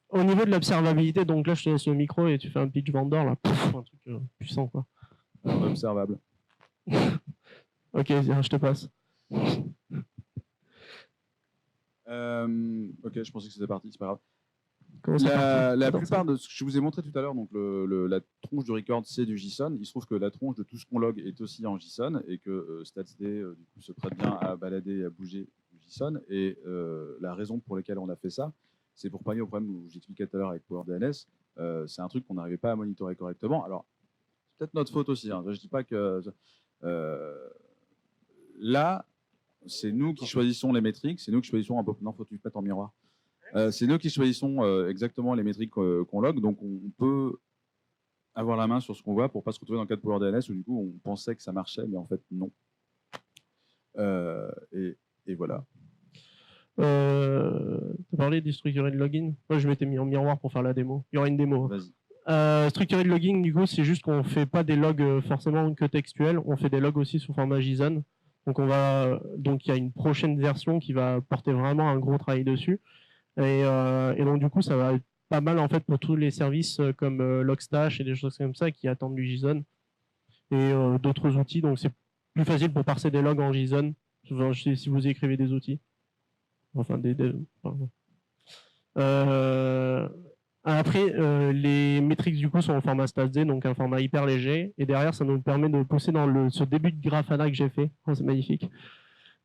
Au niveau de l'observabilité, donc là je te laisse le micro et tu fais un pitch vendor, là, un truc puissant quoi. Observable. Ok, viens, je te passe. Ok, je pensais que c'était parti, c'est pas grave. La Attends, plupart de ce que je vous ai montré tout à l'heure, donc la tronche du record, c'est du JSON. Il se trouve que la tronche de tout ce qu'on log est aussi en JSON et que StatsD du coup, se prête bien à balader et à bouger du JSON. Et la raison pour laquelle on a fait ça, c'est pour pallier au problème que j'expliquais tout à l'heure avec PowerDNS. C'est un truc qu'on n'arrivait pas à monitorer correctement. Alors, c'est peut-être notre faute aussi. Hein. Je ne dis pas que... là, c'est nous qui choisissons les métriques, c'est nous qui choisissons un peu... Non, faut que tu te mettes en miroir. C'est nous qui choisissons exactement les métriques qu'on log, donc on peut avoir la main sur ce qu'on voit pour ne pas se retrouver dans le cas de PowerDNS où du coup on pensait que ça marchait, mais en fait non. Et voilà. Tu as parlé du structuré de login. Moi je m'étais mis en miroir pour faire la démo. Il y aura une démo. Vas-y. Structuré de logging, du coup, c'est juste qu'on ne fait pas des logs forcément que textuels, on fait des logs aussi sous format JSON. Donc il y a une prochaine version qui va porter vraiment un gros travail dessus. Et donc du coup, ça va être pas mal en fait pour tous les services comme Logstash et des choses comme ça qui attendent du JSON et d'autres outils. Donc c'est plus facile pour parser des logs en JSON si vous écrivez des outils. Enfin pardon. Après, les métriques du coup sont en format StatsD, donc un format hyper léger. Et derrière, ça nous permet de pousser dans ce début de Grafana que j'ai fait. Oh, c'est magnifique.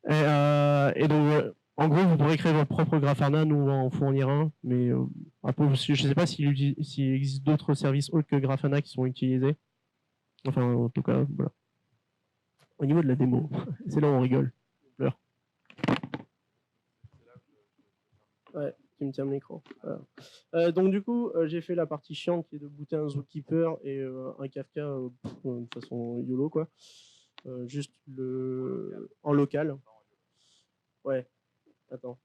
Et donc, en gros, vous pourrez créer votre propre Grafana, nous en fournir un. Mais après, je ne sais pas s'il existe d'autres services autres que Grafana qui sont utilisés. Enfin, en tout cas, voilà. Au niveau de la démo, c'est là où on rigole. On ouais. Tu me tiens le micro. Voilà. Donc du coup, j'ai fait la partie chiante qui est de booter un Zookeeper et un Kafka de façon YOLO quoi. Juste en local. Ouais. Attends.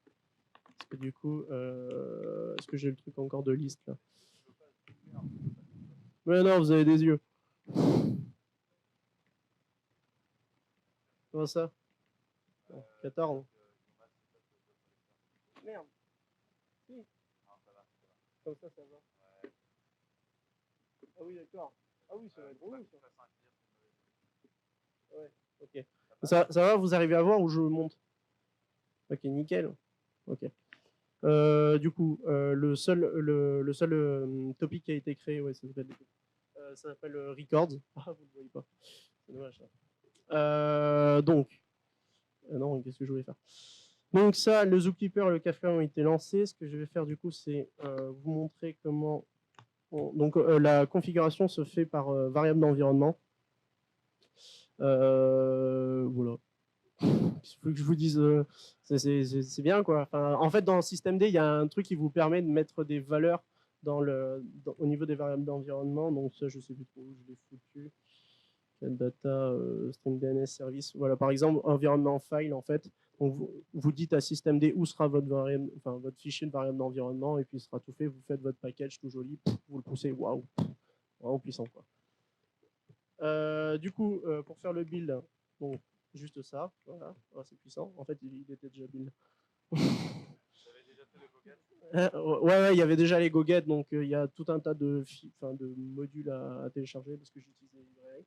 Parce que du coup, est-ce que j'ai le truc encore de liste là? Mais non, vous avez des yeux. Comment ça? 14. Merde. Comme ça va. Ah oui, d'accord. Ah oui, ça va être relou, ça. Ouais, ok. Ça va, vous arrivez à voir où je monte? Ok, nickel. Ok. Du coup, le seul topic qui a été créé, ouais, ça s'appelle Records. Ah, vous ne le voyez pas. C'est dommage ça. Donc, non, qu'est-ce que je voulais faire? Donc ça, le Zookeeper et le Kafka ont été lancés. Ce que je vais faire du coup, c'est vous montrer comment... Donc la configuration se fait par variable d'environnement. Voilà. Il faut que je vous dise, c'est bien quoi. Enfin, en fait, dans systemd, il y a un truc qui vous permet de mettre des valeurs au niveau des variables d'environnement. Donc ça, je sais plus trop où je l'ai foutu. Data, string DNS service. Voilà, par exemple, environnement file en fait. Donc vous dites à systemd où sera votre fichier de variable d'environnement et puis il sera tout fait. Vous faites votre package tout joli, vous le poussez, waouh, vraiment puissant quoi. Du coup, pour faire le build, donc juste ça, voilà, oh, c'est puissant. En fait, il était déjà build. Ouais, il y avait déjà les Go-Get, donc il y a tout un tas de modules à télécharger parce que j'utilise les librairies.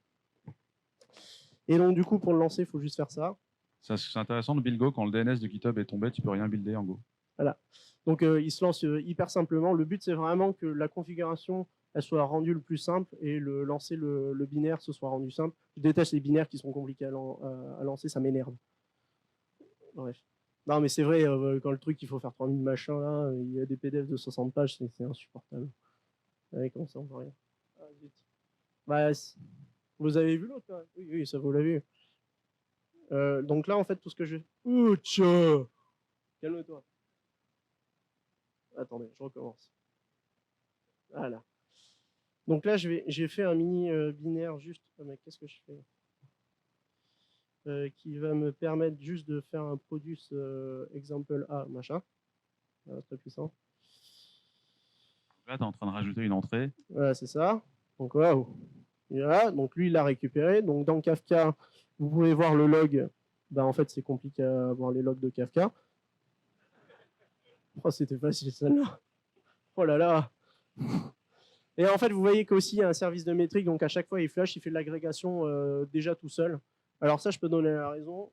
Et donc, du coup, pour le lancer, il faut juste faire ça. C'est intéressant de build Go. Quand le DNS de GitHub est tombé, tu peux rien builder en Go. Voilà. Donc, il se lance hyper simplement. Le but, c'est vraiment que la configuration elle soit rendue le plus simple et lancer le binaire se soit rendu simple. Je déteste les binaires qui sont compliqués à lancer, ça m'énerve. Bref. Non, mais c'est vrai, quand le truc, il faut faire 3000 machins, là, il y a des PDF de 60 pages, c'est insupportable. Ouais, comment ça, on voit rien. Ah, vite. Bah, vous avez vu l'autre, là? Oui, ça vous l'avez vu. Donc là, en fait, tout ce que je... Ouch! Calme-toi. Attendez, je recommence. Voilà. Donc là, j'ai fait un mini binaire juste... Oh, mais qu'est-ce que je fais qui va me permettre juste de faire un produce example A, machin. Voilà, très puissant. Là, tu es en train de rajouter une entrée. Voilà, c'est ça. Donc, waouh. Voilà, donc lui, il l'a récupéré. Donc dans Kafka, vous pouvez voir le log. Ben, en fait, c'est compliqué à voir les logs de Kafka. Oh, c'était facile celle-là. Oh là là. Et en fait, vous voyez qu'aussi, il y a un service de métrique. Donc à chaque fois, il flash, il fait de l'agrégation déjà tout seul. Alors ça, je peux donner la raison.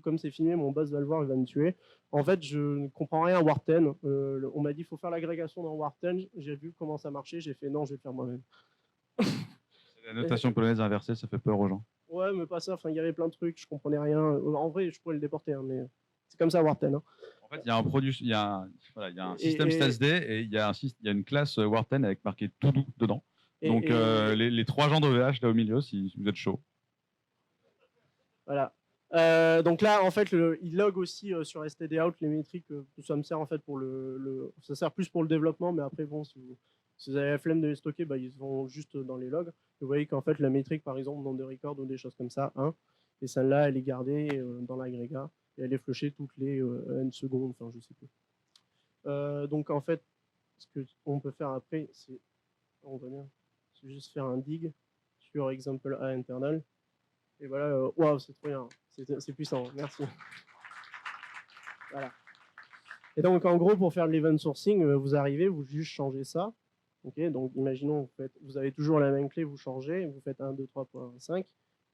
Comme c'est filmé, mon boss va le voir, il va me tuer. En fait, je ne comprends rien à Warten. On m'a dit, il faut faire l'agrégation dans Warten. J'ai vu comment ça marchait. J'ai fait, non, je vais le faire moi-même. La notation polonaise inversée, ça fait peur aux gens. Ouais, mais pas ça. Enfin, il y avait plein de trucs, je comprenais rien. En vrai, je pourrais le déporter, hein, mais c'est comme ça Warten. Hein. En fait, il y a un produit, il y a un système StatsD et il y a une classe Warten avec marqué tout doux dedans. Donc les 3 gens d'OVH là au milieu, si vous êtes chaud. Voilà. Donc là, en fait, il log aussi sur stdout les métriques. Ça me sert en fait pour ça sert plus pour le développement, mais après, bon, si vous avez la flemme de les stocker, bah, ils vont juste dans les logs. Vous voyez qu'en fait, la métrique, par exemple, nombre de records ou des choses comme ça, 1, et celle-là, elle est gardée dans l'agrégat et elle est flushée toutes les n secondes, enfin, je sais plus. Donc en fait, ce qu'on peut faire après, c'est juste faire un dig sur example A internal. Et voilà, waouh, c'est trop bien, c'est puissant, merci. Voilà. Et donc en gros, pour faire de l'event sourcing, vous arrivez, vous juste changez ça. Ok, donc imaginons, vous avez toujours la même clé, vous changez, vous faites 1, 2, 3.5.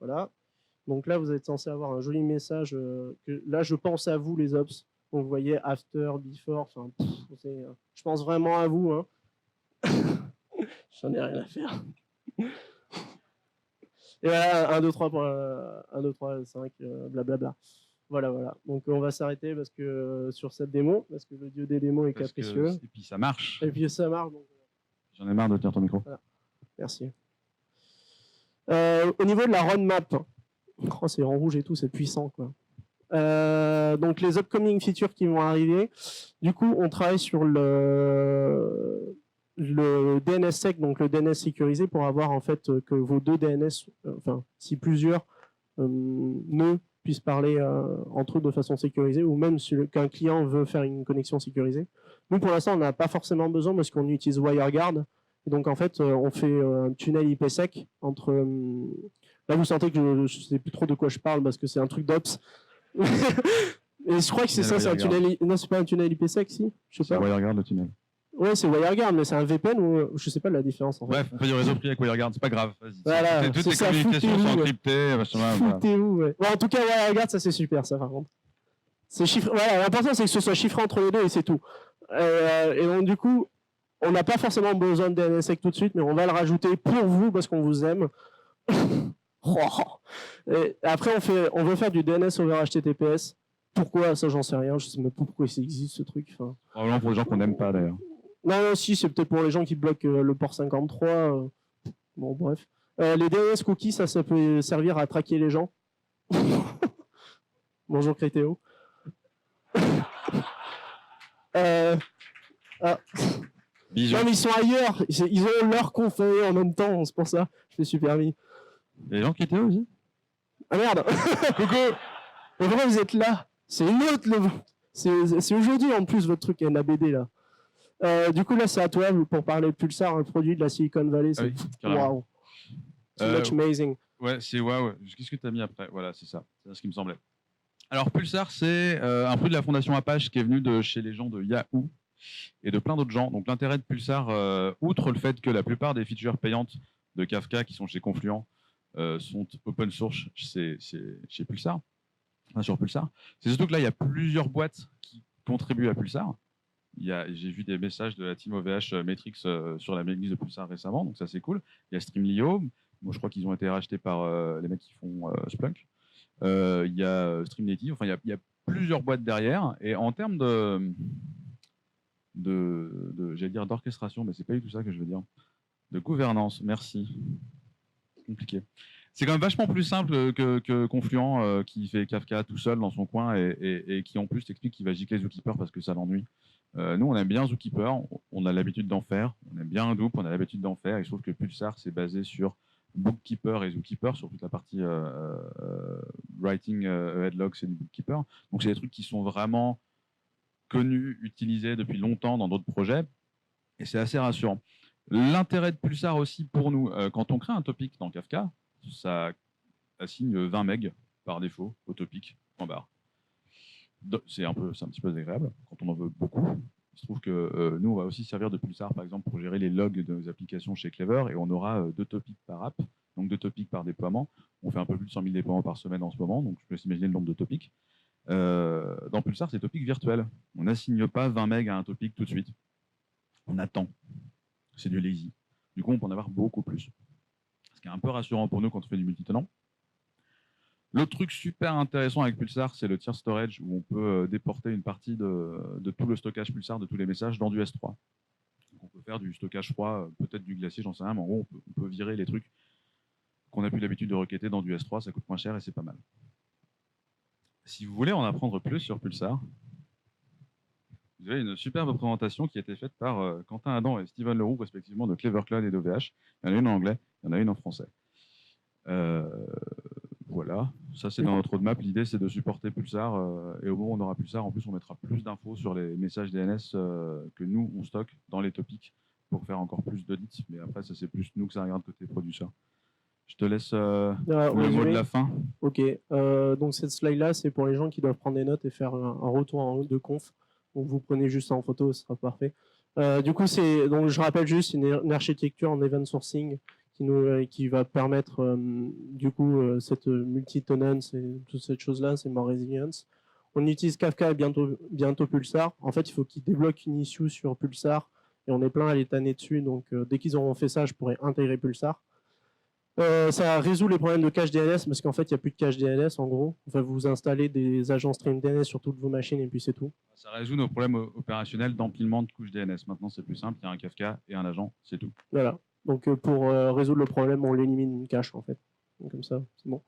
Voilà. Donc là, vous êtes censé avoir un joli message. Que, là, je pense à vous, les ops. Donc vous voyez after, before. Enfin, je pense vraiment à vous. Hein. J'en ai rien à faire. Et voilà, 1, 2, 3, 1, 2, 3, 5, blablabla. Voilà. Donc on va s'arrêter parce que sur cette démo, parce que le dieu des démos est capricieux. Et puis ça marche. Et puis ça marche. Donc... J'en ai marre de tenir ton micro. Voilà. Merci. Au niveau de la roadmap, oh, c'est en rouge et tout, c'est puissant, quoi. Donc les upcoming features qui vont arriver, du coup on travaille sur le DNSSEC, donc le DNS sécurisé, pour avoir en fait que vos deux DNS, enfin si plusieurs nœuds puissent parler entre eux de façon sécurisée, ou même si qu'un client veut faire une connexion sécurisée. Nous pour l'instant on n'a pas forcément besoin parce qu'on utilise WireGuard, et donc en fait on fait un tunnel IPsec entre... Là vous sentez que je ne sais plus trop de quoi je parle parce que c'est un truc d'ops. Et je crois que c'est ça, c'est un tunnel. Non, c'est pas un tunnel IPsec, si. Je sais pas. WireGuard le tunnel. Ouais, c'est WireGuard, mais c'est un VPN ou je sais pas la différence. En fait. Bref, on fait du réseau privé avec WireGuard, c'est pas grave. Voilà, toutes les communications sont encryptées. Foutez-vous, ouais. Bon, en tout cas, WireGuard, ça c'est super, ça par contre. C'est chiffré. Voilà, l'important c'est que ce soit chiffré entre les deux et c'est tout. Et donc du coup, on n'a pas forcément besoin de DNSSEC tout de suite, mais on va le rajouter pour vous parce qu'on vous aime. Et après, on veut faire du DNS over HTTPS. Pourquoi? Ça, j'en sais rien. Je sais même pas pourquoi ça existe, ce truc. Enfin... Probablement pour les gens qu'on n'aime pas, d'ailleurs. Non, si, c'est peut-être pour les gens qui bloquent le port 53. Bon, bref. Les DNS cookies, ça peut servir à traquer les gens. Bonjour, Crétéo. Bisous. Non, mais ils sont ailleurs. Ils ont leur conféré en même temps. C'est pour ça. Je me suis permis. Il y a des gens qui étaient là aussi. Ah merde. Coucou. Mais pourquoi vous êtes là? C'est une autre. C'est aujourd'hui en plus votre truc NABD là. Du coup là c'est à toi pour parler de Pulsar, un produit de la Silicon Valley. C'est waouh. C'est much amazing. Ouais, c'est waouh. Qu'est-ce que tu as mis après? Voilà, c'est ça. C'est ce qui me semblait. Alors Pulsar, c'est un produit de la fondation Apache qui est venu de chez les gens de Yahoo et de plein d'autres gens. Donc l'intérêt de Pulsar, outre le fait que la plupart des features payantes de Kafka qui sont chez Confluent sont open source chez Pulsar, enfin, sur Pulsar, c'est surtout que là, il y a plusieurs boîtes qui contribuent à Pulsar. J'ai vu des messages de la team OVH Metrix sur la mailing list de Pulsar récemment, donc ça c'est cool. Il y a Streamlio, bon, je crois qu'ils ont été rachetés par les mecs qui font Splunk. Il y a Streamnative, enfin il y a plusieurs boîtes derrière. Et en termes j'allais dire d'orchestration, mais c'est pas du tout ça que je veux dire. De gouvernance, merci. Compliqué. C'est quand même vachement plus simple que Confluent qui fait Kafka tout seul dans son coin et qui en plus t'explique qu'il va gicler Zookeeper parce que ça l'ennuie. Nous, on aime bien Zookeeper, on a l'habitude d'en faire. On aime bien Hadoop, on a l'habitude d'en faire. Il se trouve que Pulsar, c'est basé sur Bookkeeper et Zookeeper, sur toute la partie writing headlogs et du Bookkeeper. Donc, c'est des trucs qui sont vraiment connus, utilisés depuis longtemps dans d'autres projets. Et c'est assez rassurant. L'intérêt de Pulsar aussi pour nous, quand on crée un topic dans Kafka, ça assigne 20 MB par défaut au topic en barre. C'est un petit peu désagréable quand on en veut beaucoup. Il se trouve que nous, on va aussi servir de Pulsar, par exemple, pour gérer les logs de nos applications chez Clever, et on aura 2 topics par app, donc 2 topics par déploiement. On fait un peu plus de 100 000 déploiements par semaine en ce moment, donc je peux imaginer le nombre de topics. Dans Pulsar, c'est topic virtuel. On n'assigne pas 20 MB à un topic tout de suite. On attend. C'est du lazy. Du coup, on peut en avoir beaucoup plus. Ce qui est un peu rassurant pour nous quand on fait du multitenant. L'autre truc super intéressant avec Pulsar, c'est le tier storage où on peut déporter une partie de tout le stockage Pulsar, de tous les messages dans du S3. Donc on peut faire du stockage froid, peut-être du glacier, j'en sais rien, mais en gros, on peut virer les trucs qu'on n'a plus l'habitude de requêter dans du S3, ça coûte moins cher et c'est pas mal. Si vous voulez en apprendre plus sur Pulsar, vous avez une superbe présentation qui a été faite par Quentin Adam et Steven Leroux, respectivement de Clever Cloud et d'OVH. Il y en a une en anglais, il y en a une en français. Voilà, ça c'est dans notre roadmap. L'idée c'est de supporter Pulsar et au moment où on aura Pulsar, en plus on mettra plus d'infos sur les messages DNS que nous on stocke dans les topics pour faire encore plus d'audits. Mais après, ça c'est plus nous que ça regarde côté producer. Je te laisse le mot de la fin. Ok, donc cette slide-là, c'est pour les gens qui doivent prendre des notes et faire un retour de conf. Donc vous prenez juste en photo, ce sera parfait. Du coup, donc je rappelle juste une architecture en event sourcing qui va permettre du coup cette multi-tenance et toute cette chose-là, c'est more resilience. On utilise Kafka et bientôt Pulsar. En fait, il faut qu'ils débloquent une issue sur Pulsar et on est plein à les tanner dessus. Donc dès qu'ils auront fait ça, je pourrai intégrer Pulsar. Ça résout les problèmes de cache DNS parce qu'en fait, il n'y a plus de cache DNS en gros. Enfin, vous installez des agents stream DNS sur toutes vos machines et puis c'est tout. Ça résout nos problèmes opérationnels d'empilement de couches DNS. Maintenant, c'est plus simple, il y a un Kafka et un agent, c'est tout. Voilà. Donc, pour résoudre le problème, on l'élimine une cache en fait. Donc, comme ça, c'est bon.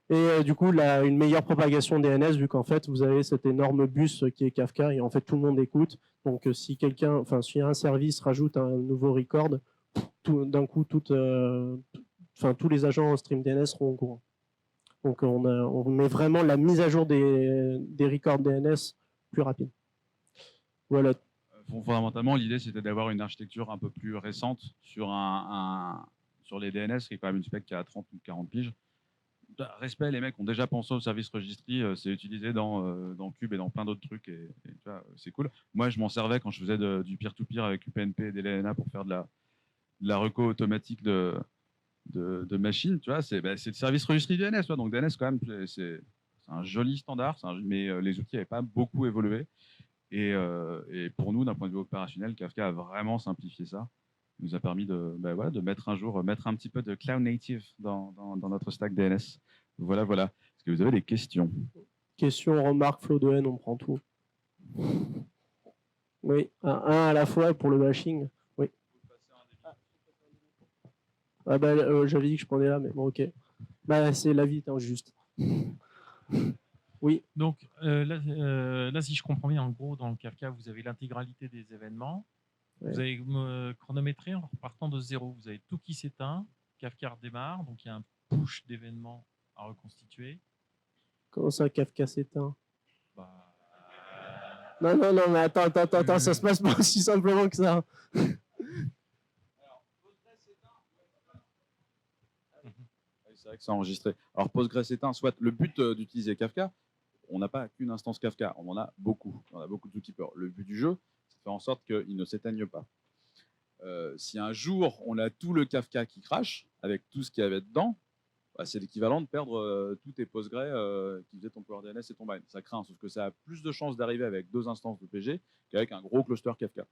Et du coup, une meilleure propagation DNS vu qu'en fait, vous avez cet énorme bus qui est Kafka et en fait, tout le monde écoute. Donc, si un service rajoute un nouveau record, d'un coup, tous les agents stream DNS seront au courant. Donc on met vraiment la mise à jour des records DNS plus rapide. Voilà. Fondamentalement, l'idée c'était d'avoir une architecture un peu plus récente sur les DNS, qui est quand même une spec qui a 30 ou 40 piges. Respect, les mecs ont déjà pensé au service registry, c'est utilisé dans Cube et dans plein d'autres trucs, et c'est cool. Moi, je m'en servais quand je faisais du peer-to-peer avec UPnP et DLNA pour faire de la reco automatique de machines, tu vois, c'est le service registry DNS, tu vois, donc DNS quand même, c'est un joli standard, mais les outils n'avaient pas beaucoup évolué. Et pour nous, d'un point de vue opérationnel, Kafka a vraiment simplifié ça. Il nous a permis de mettre un petit peu de cloud native dans notre stack DNS. Voilà. Est-ce que vous avez des questions? Questions, remarques, flow de haine, on prend tout. Oui, un à la fois pour le bashing. Oui. Ah bah, j'avais dit que je prenais là, mais bon, ok. Bah, c'est la vie, injuste. Oui. Donc là, si je comprends bien, en gros, dans le Kafka, vous avez l'intégralité des événements. Ouais. Vous avez chronométré en partant de 0. Vous avez tout qui s'éteint, Kafka redémarre, donc il y a un push d'événements à reconstituer. Comment ça, Kafka s'éteint? Non, mais attends, ça se passe pas aussi simplement que ça. C'est vrai que c'est enregistré. Alors Postgres éteint, soit le but d'utiliser Kafka, on n'a pas qu'une instance Kafka, on en a beaucoup. On a beaucoup de zookeepers. Le but du jeu, c'est de faire en sorte qu'ils ne s'éteignent pas. Si un jour on a tout le Kafka qui crache avec tout ce qu'il y avait dedans, bah, c'est l'équivalent de perdre tous tes Postgre qui faisaient ton PowerDNS et ton Bind. Ça craint, sauf que ça a plus de chances d'arriver avec 2 instances de PG qu'avec un gros cluster Kafka.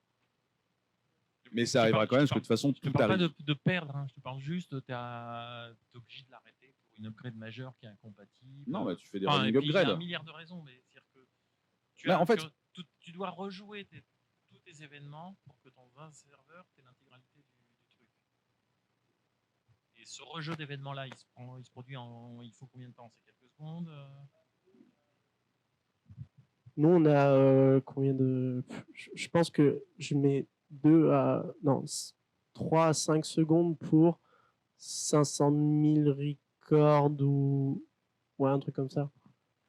Mais ça arrivera quand même, parce que de toute façon, Je ne tout parle arrive. pas de perdre, hein. Je te parle juste, tu es obligé de l'arrêter pour une upgrade majeure qui est incompatible. Non, mais tu fais des Enfin, running et puis, il y a upgrades. un milliard de raisons, mais c'est-à-dire que Là, en fait, tu dois rejouer tous tes événements pour que ton 20 serveur ait l'intégralité du truc. Et ce rejeu d'événements-là, il se produit il faut combien de temps? C'est quelques secondes Nous, on a combien de. Je pense que je mets 3 à 5 secondes pour 500 000 records ou. Ouais, un truc comme ça.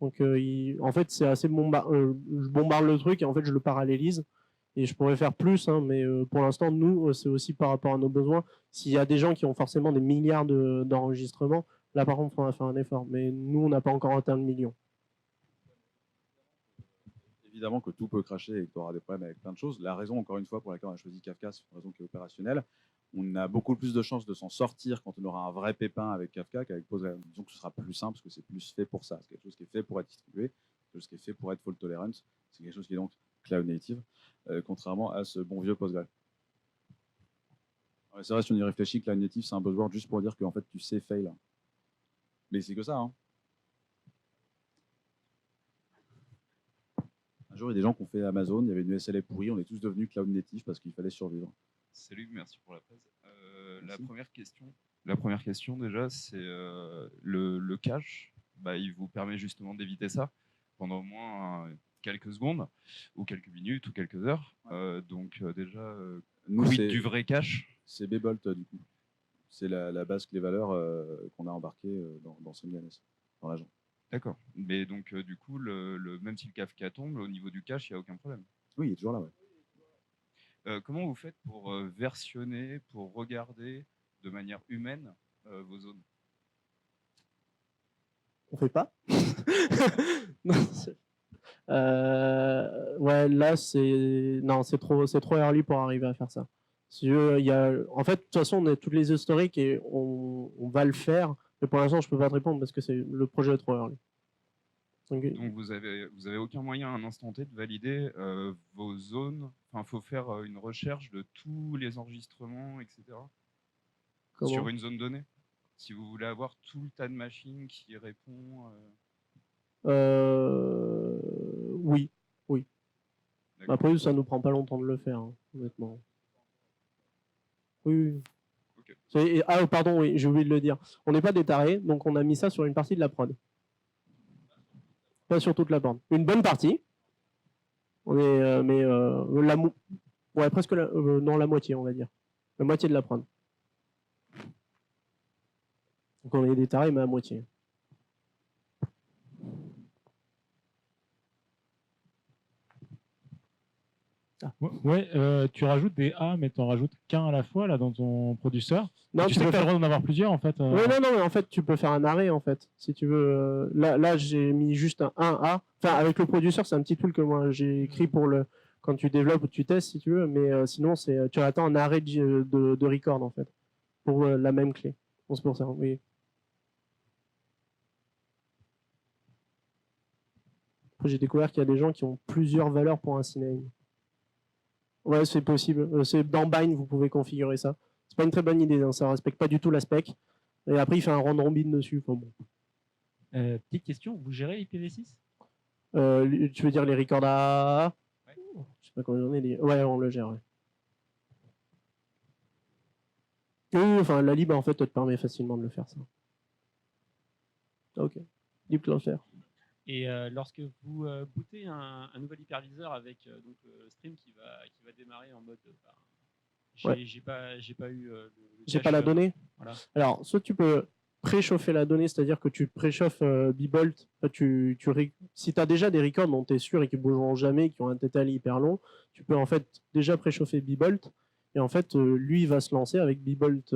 Donc, en fait, c'est assez je bombarde le truc et en fait, je le parallélise. Et je pourrais faire plus, hein, mais pour l'instant, nous, c'est aussi par rapport à nos besoins. S'il y a des gens qui ont forcément des milliards d'enregistrements, là, par contre, on va faire un effort. Mais nous, on n'a pas encore atteint le million. Évidemment que tout peut cracher et que tu auras des problèmes avec plein de choses. La raison, encore une fois, pour laquelle on a choisi Kafka, c'est une raison qui est opérationnelle. On a beaucoup plus de chances de s'en sortir quand on aura un vrai pépin avec Kafka qu'avec Postgre. Disons que ce sera plus simple parce que c'est plus fait pour ça. C'est quelque chose qui est fait pour être distribué, quelque chose qui est fait pour être fault tolerant. C'est quelque chose qui est donc cloud native, contrairement à ce bon vieux Postgre. C'est vrai, si on y réfléchit, cloud native, c'est un buzzword juste pour dire qu'en fait, tu sais fail. Mais c'est que ça, hein. Un jour, il y a des gens qui ont fait Amazon, il y avait une SLA pourrie, on est tous devenus cloud native parce qu'il fallait survivre. Salut, merci pour la presse. La première question déjà, c'est le cache. Bah, il vous permet justement d'éviter ça pendant au moins quelques secondes, ou quelques minutes, ou quelques heures. Donc déjà, nous, quid du vrai cache? C'est Bbolt du coup. C'est la base clé valeur qu'on a embarquée dans SemiDNS, dans l'agent. D'accord. Mais donc, du coup, même si le Kafka tombe, au niveau du cache, il n'y a aucun problème. Oui, il est toujours là, ouais. Comment vous faites pour versionner, pour regarder de manière humaine vos zones? On fait pas. Non, ouais, là c'est trop early pour arriver à faire ça. Si en fait, de toute façon, on a toutes les historiques et on va le faire. Mais pour l'instant, je peux pas te répondre parce que le projet est trop early. Donc vous avez aucun moyen à un instant T de valider vos zones. Enfin, faut faire une recherche de tous les enregistrements, etc. Sur une zone donnée. Si vous voulez avoir tout le tas de machines qui répond. Oui. Après, ça nous prend pas longtemps de le faire, hein, honnêtement. Oui. Okay. Pardon, oui, j'ai oublié de le dire. On n'est pas des tarés, donc on a mis ça sur une partie de la prod. Pas sur toute la bande. Une bonne partie. Mais presque la moitié, on va dire. La moitié de la prod. Donc on est des tarés, mais à moitié. Ouais, tu rajoutes des A, mais tu n'en rajoutes qu'un à la fois là dans ton producteur. Non, tu sais que tu as le droit d'en avoir plusieurs en fait. Oui, non, mais en fait, tu peux faire un arrêt en fait. Si tu veux. Là j'ai mis juste un A. Enfin, avec le producteur, c'est un petit tool que moi j'ai écrit pour quand tu développes ou tu testes si tu veux. Mais sinon, tu attends un arrêt de record en fait. Pour la même clé. Bon, c'est pour ça, oui. Après, j'ai découvert qu'il y a des gens qui ont plusieurs valeurs pour un CNAME. Ouais, c'est possible. C'est dans Bind, vous pouvez configurer ça. C'est pas une très bonne idée, hein. Ça respecte pas du tout la spec. Et après, il fait un round robin dessus. Enfin, bon. Petite question, vous gérez IPv6 Tu veux dire les records à... Ouais. Je sais pas combien on est. Ouais, on le gère. Ouais. Oui, enfin, la lib en fait te permet facilement de le faire ça. Ok. libcloudflare. Et lorsque vous bootez un nouvel hyperviseur avec donc, Stream qui va démarrer en mode j'ai pas eu j'ai pas la donnée. Voilà. Alors soit tu peux préchauffer la donnée, c'est-à-dire que tu préchauffes Bbolt, si tu as déjà des records dont tu es sûr et qui ne bougeront jamais, qui ont un TTL hyper long, tu peux en fait déjà préchauffer Bbolt et en fait lui il va se lancer avec Bbolt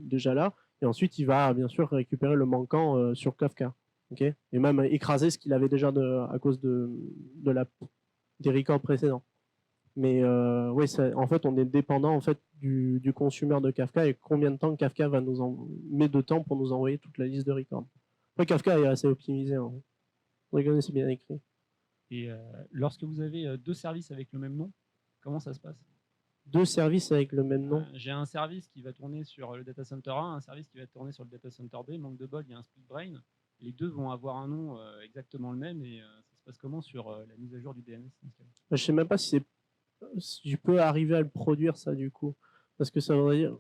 déjà là et ensuite il va bien sûr récupérer le manquant sur Kafka. Okay, et même écraser ce qu'il avait déjà à cause des records précédents. Mais oui, en fait, on est dépendant en fait, du consumer de Kafka et combien de temps Kafka met de temps pour nous envoyer toute la liste de records. Après, Kafka est assez optimisé. Hein. C'est bien écrit. Et lorsque vous avez deux services avec le même nom, comment ça se passe? Deux services avec le même nom? J'ai un service qui va tourner sur le data center 1, un service qui va tourner sur le data center B. Manque de bol, il y a un split brain. Les deux vont avoir un nom exactement le même. Et ça se passe comment sur la mise à jour du DNS? Je sais même pas si je peux arriver à le produire, ça, du coup. Parce que ça voudrait dire...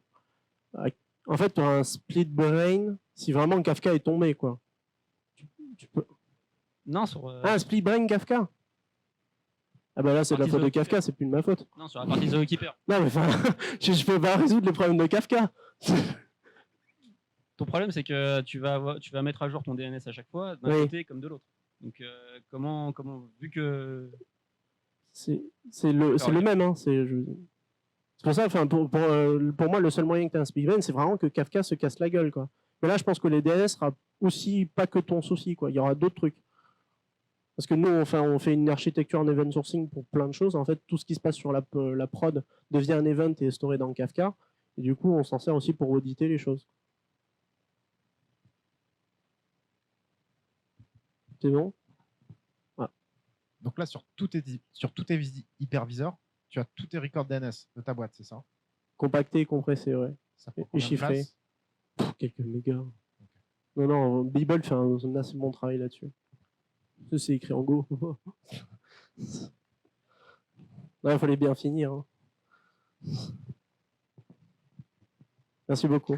En fait, tu as un split brain si vraiment Kafka est tombé, quoi. Tu peux... Non, sur... un split brain Kafka? Ah bah là, c'est de la faute de Kafka, c'est plus de ma faute. Non, sur la partie Zookeeper. Non, mais enfin, je peux pas résoudre les problèmes de Kafka. Ton problème, c'est que tu vas mettre à jour ton DNS à chaque fois, d'un côté comme de l'autre. Donc, comment, vu que... C'est le même, hein. C'est pour ça, pour moi, le seul moyen que tu as un split brain, c'est vraiment que Kafka se casse la gueule, quoi. Mais là, je pense que les DNS sera aussi pas que ton souci, quoi. Il y aura d'autres trucs. Parce que nous, on fait une architecture en event sourcing pour plein de choses. En fait, tout ce qui se passe sur la prod devient un event et est storé dans Kafka. Et du coup, on s'en sert aussi pour auditer les choses. C'est bon? Ah. Donc là, sur tous tes hyperviseurs, tu as tous tes records DNS de ta boîte, c'est ça? Compacté et compressé, ouais. Et chiffré. Quelques mégas. Okay. Non, Beeble fait un assez bon travail là-dessus. C'est écrit en Go. Il fallait bien finir. Hein. Merci beaucoup.